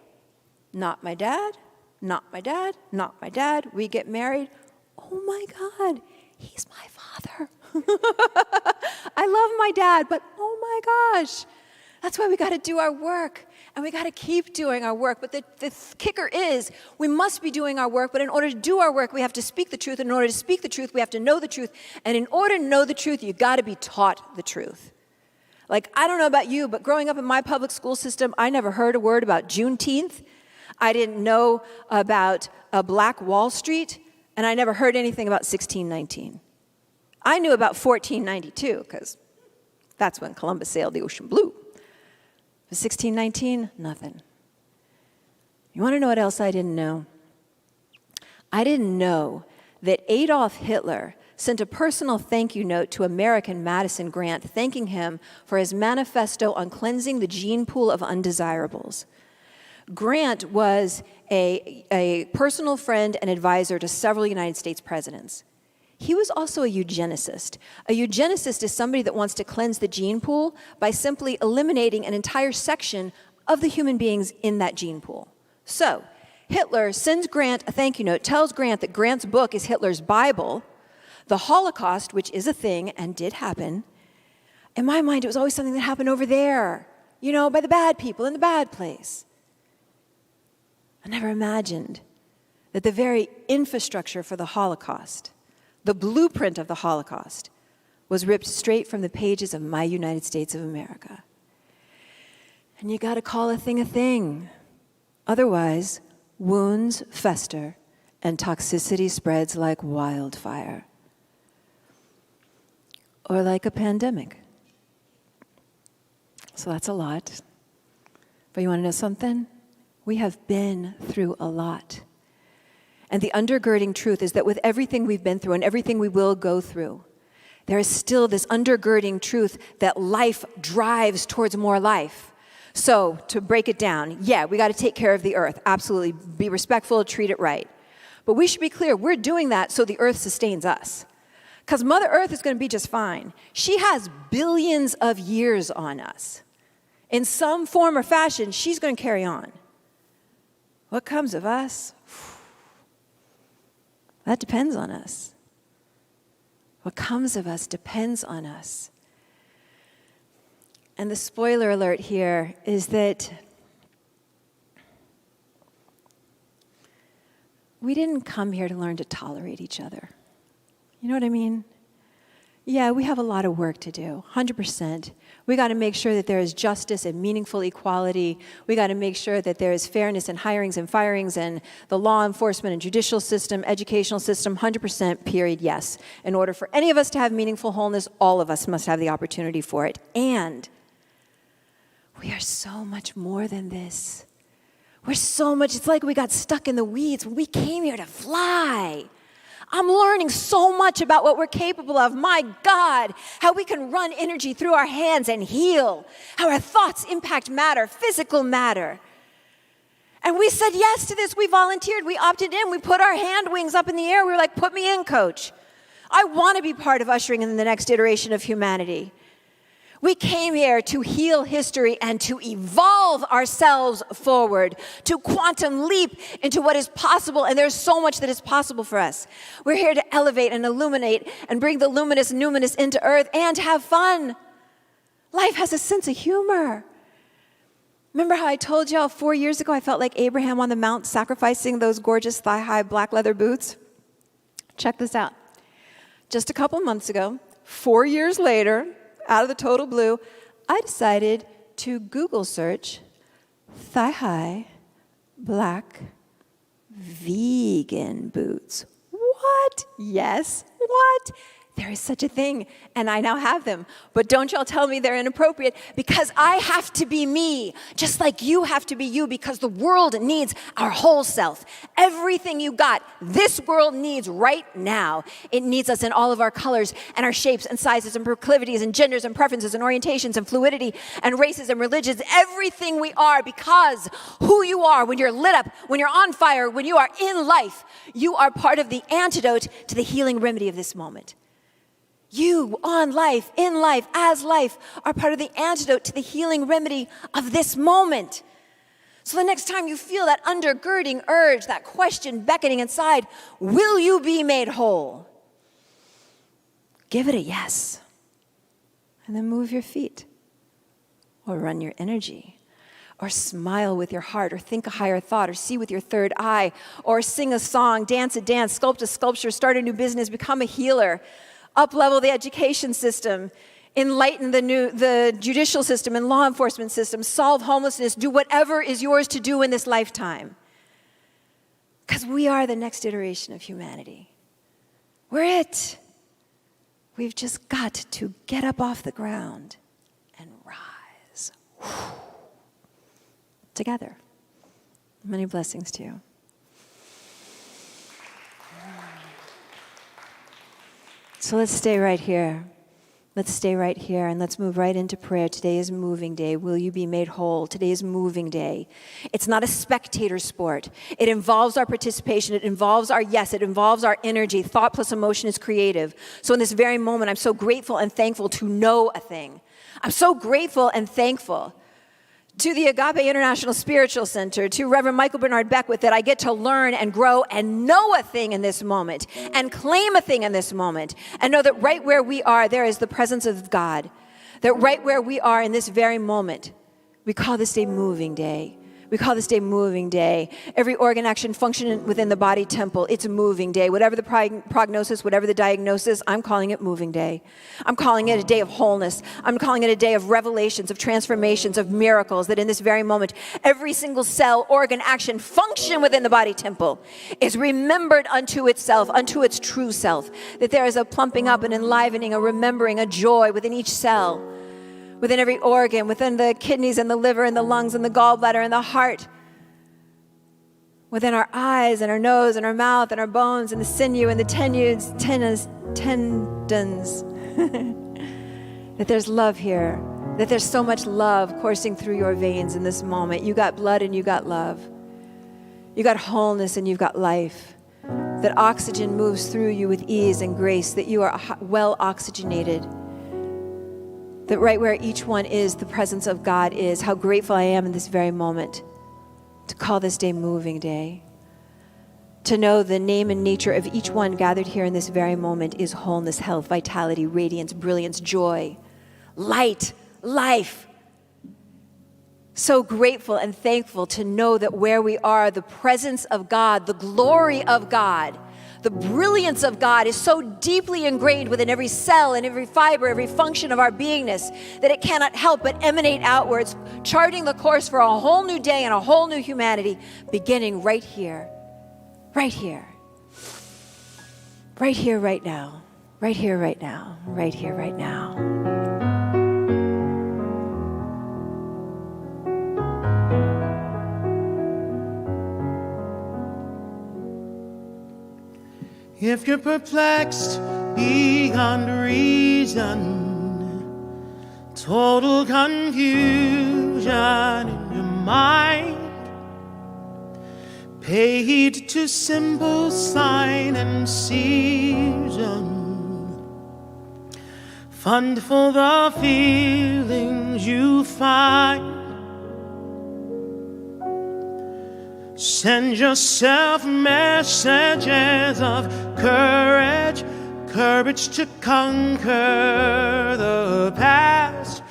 not my dad, not my dad, not my dad. We get married. Oh my God, he's my father. I love my dad, but oh my gosh. That's why we got to do our work, and we got to keep doing our work. But the kicker is we must be doing our work, but in order to do our work, we have to speak the truth. And in order to speak the truth, we have to know the truth. And in order to know the truth, you got to be taught the truth. Like, I don't know about you, but growing up in my public school system, I never heard a word about Juneteenth. I didn't know about Black Wall Street, and I never heard anything about 1619. I knew about 1492, because that's when Columbus sailed the ocean blue. 1619, nothing. You want to know what else I didn't know? I didn't know that Adolf Hitler sent a personal thank you note to American Madison Grant, thanking him for his manifesto on cleansing the gene pool of undesirables. Grant was a personal friend and advisor to several United States presidents. He was also a eugenicist. A eugenicist is somebody that wants to cleanse the gene pool by simply eliminating an entire section of the human beings in that gene pool. So, Hitler sends Grant a thank you note, tells Grant that Grant's book is Hitler's Bible. The Holocaust, which is a thing and did happen, in my mind, it was always something that happened over there, you know, by the bad people in the bad place. I never imagined that the very infrastructure for the Holocaust, the blueprint of the Holocaust, was ripped straight from the pages of my United States of America. And you got to call a thing. Otherwise, wounds fester and toxicity spreads like wildfire. Or like a pandemic. So that's a lot. But you want to know something? We have been through a lot. And the undergirding truth is that with everything we've been through and everything we will go through, there is still this undergirding truth that life drives towards more life. So to break it down, yeah, we got to take care of the earth. Absolutely. Be respectful, treat it right. But we should be clear, we're doing that so the earth sustains us. Because Mother Earth is going to be just fine. She has billions of years on us. In some form or fashion, she's going to carry on. What comes of us? That depends on us. What comes of us depends on us. And the spoiler alert here is that we didn't come here to learn to tolerate each other. You know what I mean? Yeah, we have a lot of work to do, 100%. We got to make sure that there is justice and meaningful equality. We got to make sure that there is fairness in hirings and firings and the law enforcement and judicial system, educational system, 100%, period, yes. In order for any of us to have meaningful wholeness, all of us must have the opportunity for it. And we are so much more than this. We're so much, it's like we got stuck in the weeds when we came here to fly. I'm learning so much about what we're capable of. My God, how we can run energy through our hands and heal. How our thoughts impact matter, physical matter. And we said yes to this. We volunteered. We opted in. We put our hand wings up in the air. We were like, put me in, coach. I want to be part of ushering in the next iteration of humanity. We came here to heal history and to evolve ourselves forward, to quantum leap into what is possible, and there's so much that is possible for us. We're here to elevate and illuminate and bring the luminous numinous into earth and have fun. Life has a sense of humor. Remember how I told y'all 4 years ago I felt like Abraham on the mount sacrificing those gorgeous thigh-high black leather boots? Check this out. Just a couple months ago, 4 years later, out of the total blue, I decided to Google search thigh-high black vegan boots. What? Yes. What? There is such a thing, and I now have them. But don't y'all tell me they're inappropriate, because I have to be me, just like you have to be you, because the world needs our whole self. Everything you got, this world needs right now. It needs us in all of our colors and our shapes and sizes and proclivities and genders and preferences and orientations and fluidity and races and religions, everything we are, because who you are when you're lit up, when you're on fire, when you are in life, you are part of the antidote to the healing remedy of this moment. You, on life, in life, as life, are part of the antidote to the healing remedy of this moment. So the next time you feel that undergirding urge, that question beckoning inside, will you be made whole? Give it a yes. And then move your feet. Or run your energy. Or smile with your heart, or think a higher thought, or see with your third eye, or sing a song, dance a dance, sculpt a sculpture, start a new business, become a healer. Up-level the education system, enlighten the judicial system and law enforcement system, solve homelessness, do whatever is yours to do in this lifetime. Because we are the next iteration of humanity. We're it. We've just got to get up off the ground and rise. Together. Many blessings to you. So let's stay right here. Let's stay right here and let's move right into prayer. Today is moving day. Will you be made whole? Today is moving day. It's not a spectator sport. It involves our participation. It involves our yes. It involves our energy. Thought plus emotion is creative. So in this very moment, I'm so grateful and thankful to know a thing. I'm so grateful and thankful to the Agape International Spiritual Center, to Reverend Michael Bernard Beckwith, that I get to learn and grow and know a thing in this moment and claim a thing in this moment and know that right where we are, there is the presence of God. That right where we are in this very moment, we call this day moving day. We call this day moving day. Every organ action function within the body temple, it's a moving day. Whatever the prognosis, whatever the diagnosis, I'm calling it moving day. I'm calling it a day of wholeness. I'm calling it a day of revelations, of transformations, of miracles, that in this very moment, every single cell, organ, action, function within the body temple is remembered unto itself, unto its true self. That there is a plumping up, an enlivening, a remembering, a joy within each cell. Within every organ, within the kidneys and the liver and the lungs and the gallbladder and the heart, within our eyes and our nose and our mouth and our bones and the sinew and the tendons, that there's love here, that there's so much love coursing through your veins in this moment. You got blood and you got love. You got wholeness and you've got life. That oxygen moves through you with ease and grace, that you are well oxygenated. That right where each one is, the presence of God is. How grateful I am in this very moment to call this day Moving Day. To know the name and nature of each one gathered here in this very moment is wholeness, health, vitality, radiance, brilliance, joy, light, life. So grateful and thankful to know that where we are, the presence of God, the glory of God, the brilliance of God is so deeply ingrained within every cell and every fiber, every function of our beingness, that it cannot help but emanate outwards, charting the course for a whole new day and a whole new humanity, beginning right here, right here, right here, right now, right here, right now, right here, right now. If you're perplexed beyond reason, total confusion in your mind, pay heed to symbol, sign, and season. Fund for the feelings you find. Send yourself messages of courage, courage to conquer the past.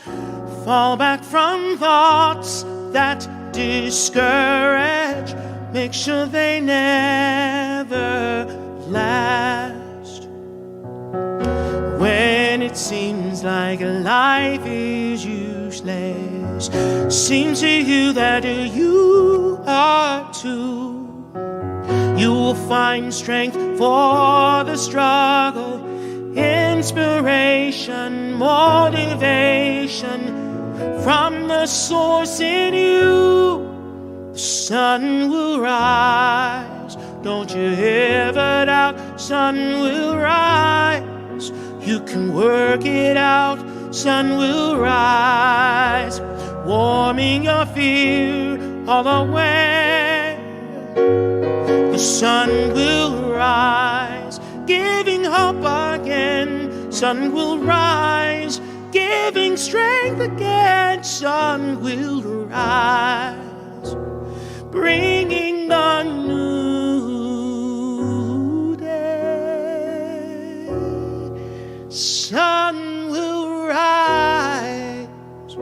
Fall back from thoughts that discourage. Make sure they never last. When it seems like life is useless, seems to you that you are too, you will find strength for the struggle, inspiration, motivation from the source in you. The sun will rise, don't you ever doubt, sun will rise. You can work it out, sun will rise, warming your fear all away. The sun will rise, giving hope again. Sun will rise, giving strength again. Sun will rise, bringing the new day. Sun will rise,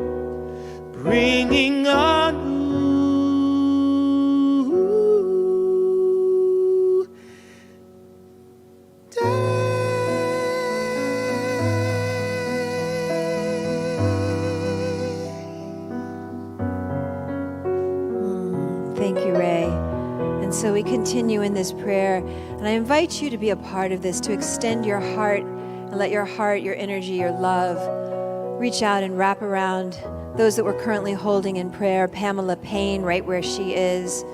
bringing a new day. Thank you, Ray. And so we continue in this prayer, and I invite you to be a part of this, to extend your heart and let your heart, your energy, your love reach out and wrap around those that we're currently holding in prayer. Pamela Payne, right where she is.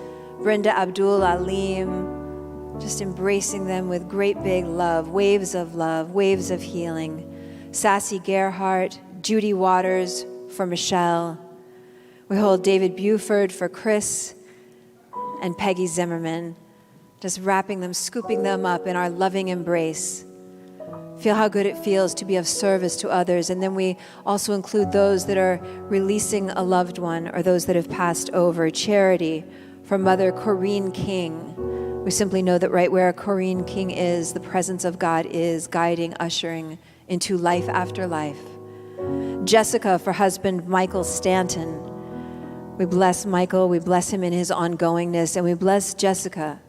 Brenda Abdul Alim, just embracing them with great big love, waves of healing. Sassy Gerhardt, Judy Waters for Michelle. We hold David Buford for Chris and Peggy Zimmerman, just wrapping them, scooping them up in our loving embrace. Feel how good it feels to be of service to others. And then we also include those that are releasing a loved one or those that have passed over. Charity for Mother Corrine King. We simply know that right where Corrine King is, the presence of God is guiding, ushering into life after life. Jessica for husband Michael Stanton. We bless Michael, we bless him in his ongoingness, and we bless Jessica,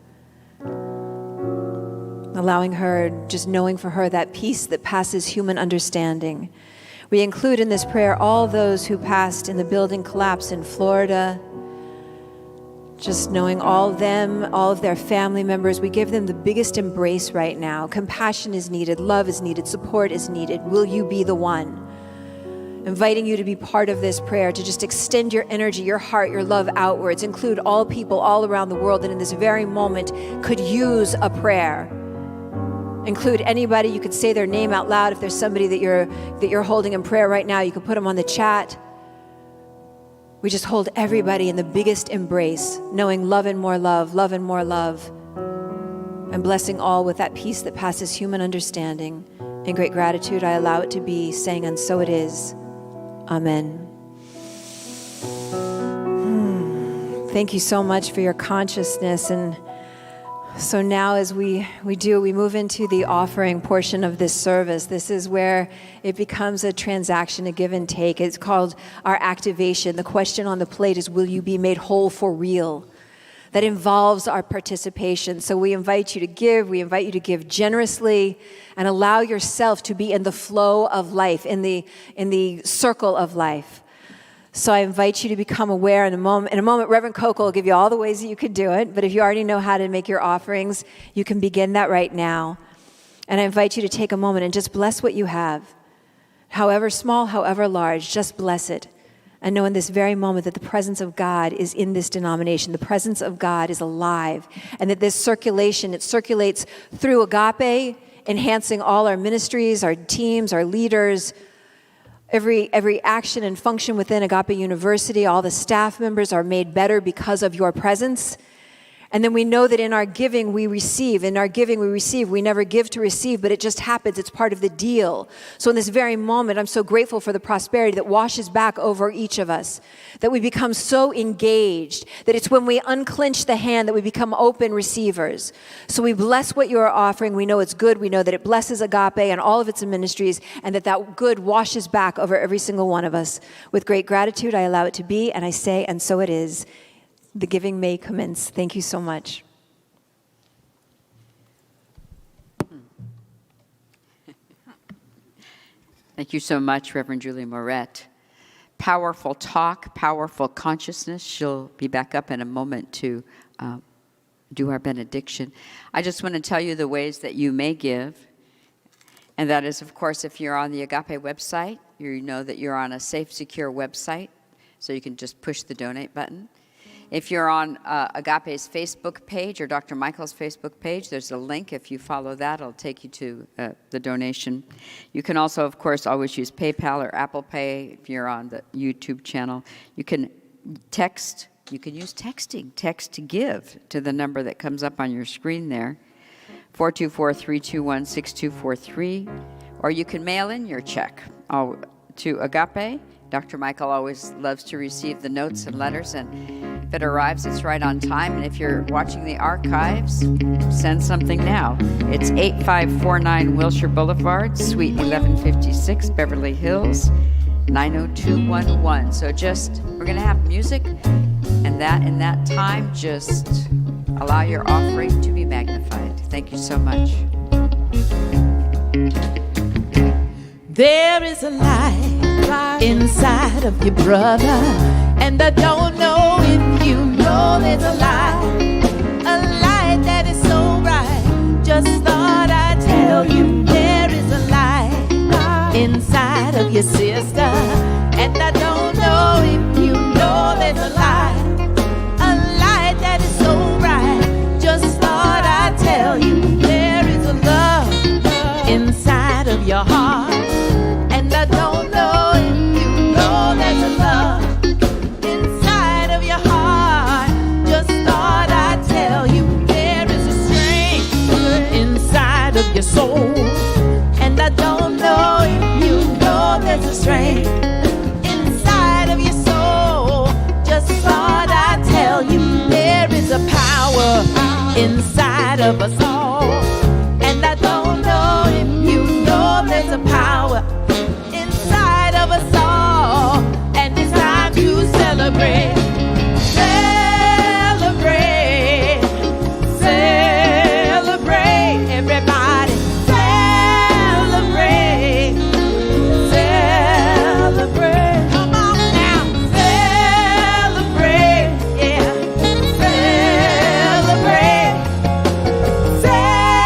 allowing her, just knowing for her that peace that passes human understanding. We include in this prayer all those who passed in the building collapse in Florida, just knowing all of them, all of their family members. We give them the biggest embrace right now. Compassion is needed, love is needed, support is needed. Will you be the one? Inviting you to be part of this prayer, to just extend your energy, your heart, your love outwards. Include all people all around the world that in this very moment could use a prayer. include anybody. You could say their name out loud. If there's somebody that you're holding in prayer right now, you can put them on the chat. We just hold everybody in the biggest embrace, knowing love and more love, love and more love, and blessing all with that peace that passes human understanding. In great gratitude, I allow it to be, saying, and so it is. Amen. Thank you so much for your consciousness. And so now as we move into the offering portion of this service. This is where it becomes a transaction, a give and take. It's called our activation. The question on the plate is, will you be made whole for real? That involves our participation. So we invite you to give. We invite you to give generously and allow yourself to be in the flow of life, in the circle of life. So I invite you to become aware in a moment. Reverend Coco will give you all the ways that you could do it. But if you already know how to make your offerings, you can begin that right now. And I invite you to take a moment and just bless what you have. However small, however large, just bless it. And know in this very moment that the presence of God is in this denomination. The presence of God is alive. And that this circulation, it circulates through Agape, enhancing all our ministries, our teams, our leaders. Every action and function within Agape University, all the staff members are made better because of your presence. And then we know that in our giving we receive. In our giving we receive. We never give to receive, but it just happens. It's part of the deal. So in this very moment, I'm so grateful for the prosperity that washes back over each of us. That we become so engaged. That it's when we unclench the hand that we become open receivers. So we bless what you are offering. We know it's good. We know that it blesses Agape and all of its ministries. And that good washes back over every single one of us. With great gratitude, I allow it to be. And I say, and so it is. The giving may commence. Thank you so much. Thank you so much, Reverend Julie Moret. Powerful talk, powerful consciousness. She'll be back up in a moment to do our benediction. I just want to tell you the ways that you may give. And that is, of course, if you're on the Agape website, you know that you're on a safe, secure website. So you can just push the donate button. If you're on Agape's Facebook page or Dr. Michael's Facebook page, there's a link. If you follow that, it'll take you to the donation. You can also, of course, always use PayPal or Apple Pay if you're on the YouTube channel. You can text. You can use texting. Text to give to the number that comes up on your screen there, 424-321-6243. Or you can mail in your check to Agape. Dr. Michael always loves to receive the notes and letters, and if it arrives, it's right on time. And if you're watching the archives, send something now. It's 8549 Wilshire Boulevard, Suite 1156, Beverly Hills, 90211. So we're going to have music, and in that time, just allow your offering to be magnified. Thank you so much. There is a light inside of your brother, and I don't know if you know there's a light that is so bright. Just thought I'd tell you there is a light inside of your sister, and I don't know if you know there's a light that is so bright. Just thought I'd tell you there is a love inside of your heart. I don't know if you know there's a love inside of your heart. Just thought I'd tell you there is a strength inside of your soul. And I don't know if you know there's a strength inside of your soul. Just thought I'd tell you there is a power inside of us all. And I don't know if you know there's a power of us all, and it's time to celebrate, celebrate, celebrate, everybody, celebrate, celebrate, come on now, celebrate, yeah, celebrate, celebrate.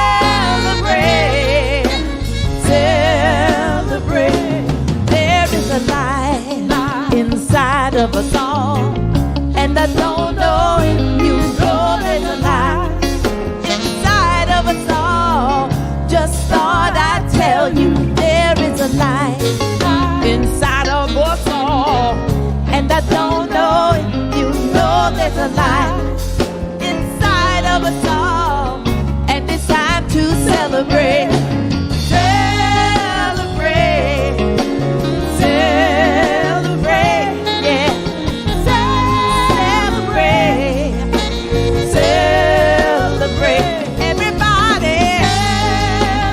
there's a light inside of us all. And I don't know if you know there's a light inside of us all. And it's time to celebrate. Celebrate. Celebrate. Yeah. Celebrate. Celebrate. Everybody.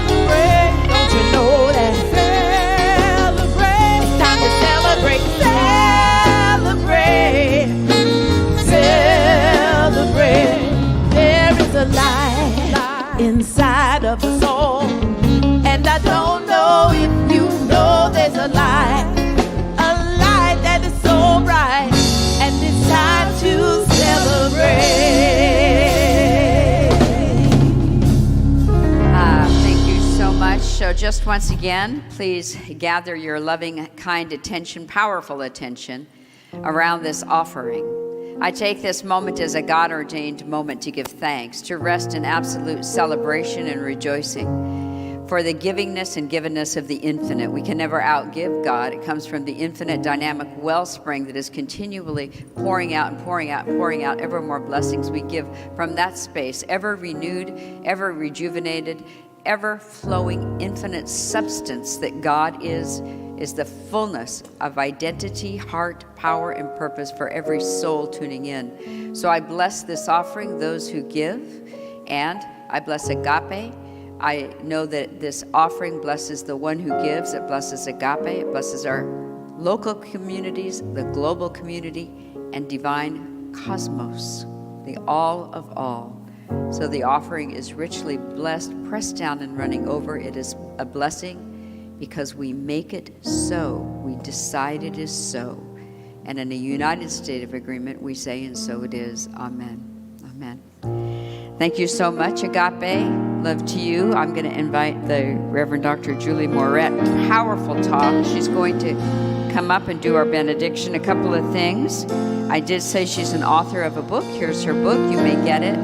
Celebrate. Don't you know that? Celebrate. It's time to celebrate. Celebrate. Celebrate. There is a light inside of us all. And I don't know if you know there's a light that is so bright. And it's time to celebrate. Thank you so much. So just once again, please gather your loving, kind attention, powerful attention around this offering. I take this moment as a God-ordained moment to give thanks, to rest in absolute celebration and rejoicing for the givingness and givenness of the infinite. We can never outgive God. It comes from the infinite dynamic wellspring that is continually pouring out and pouring out and pouring out ever more blessings. We give from that space, ever renewed, ever rejuvenated, ever flowing infinite substance that God is the fullness of identity, heart, power, and purpose for every soul tuning in. So I bless this offering, those who give, and I bless Agape. I know that this offering blesses the one who gives. It blesses Agape. It blesses our local communities, the global community, and divine cosmos, the all of all. So the offering is richly blessed, pressed down and running over. It is a blessing because we make it so. We decide it is so. And in a united state of agreement, we say, and so it is. Amen. Amen. Thank you so much, Agape. Love to you. I'm going to invite the Reverend Dr. Julie Moret. Powerful talk. She's going to come up and do our benediction. A couple of things. I did say she's an author of a book. Here's her book. You may get it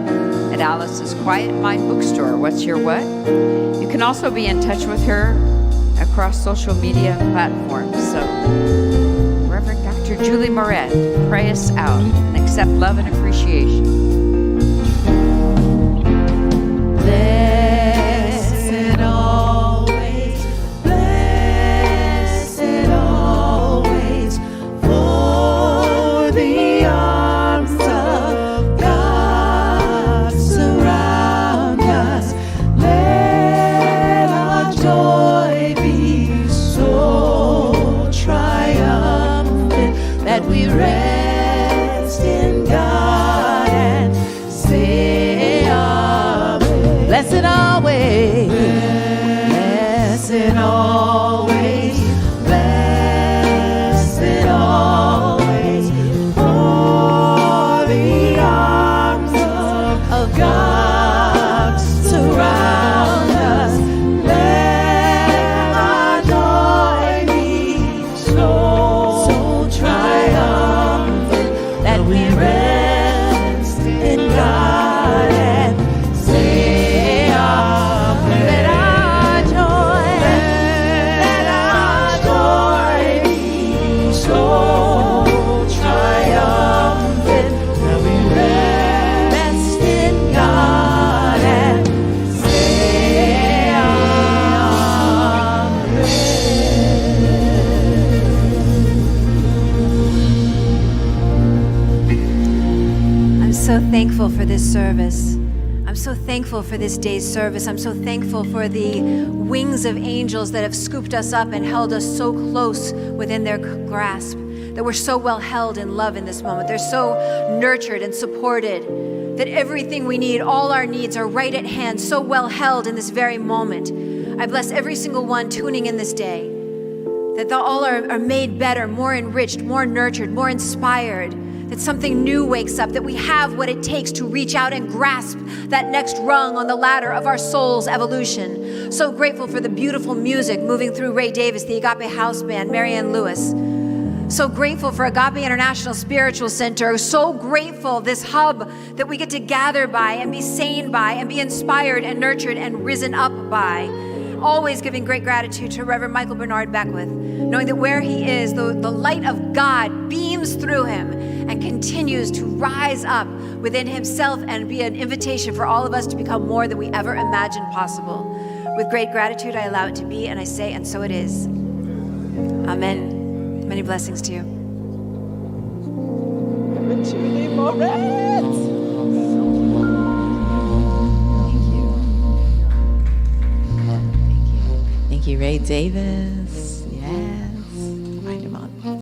at Alice's Quiet Mind Bookstore. What's your what? You can also be in touch with her across social media platforms. So, Reverend Dr. Julie Moret, pray us out and accept love and appreciation. Blessed always, for the arms of God surround us. Let our joy be so triumphant that we rest in God and say amen. Blessed always, blessed always, blessed always, for the arms of God surround us. Let our joy be so triumphant that we rest in God and say amen. Let our joy be so triumphant that we rest in God and say amen. I'm so thankful for this service. I'm so thankful for this day's service. I'm so thankful for the wings of angels that have scooped us up and held us so close within their grasp, that we're so well held in love in this moment. They're so nurtured and supported, that everything we need, all our needs are right at hand, so well held in this very moment. I bless every single one tuning in this day, that all are made better, more enriched, more nurtured, more inspired, that something new wakes up, that we have what it takes to reach out and grasp that next rung on the ladder of our soul's evolution. So grateful for the beautiful music moving through Ray Davis, the Agape House Band, Marianne Lewis. So grateful for Agape International Spiritual Center. So grateful this hub that we get to gather by and be sane by and be inspired and nurtured and risen up by. always giving great gratitude to Reverend Michael Bernard Beckwith, knowing that where he is, the light of God beams through him and continues to rise up within himself and be an invitation for all of us to become more than we ever imagined possible. With great gratitude, I allow it to be, and I say, and so it is. Amen. Many blessings to you. Moret. Thank you, Ray Davis.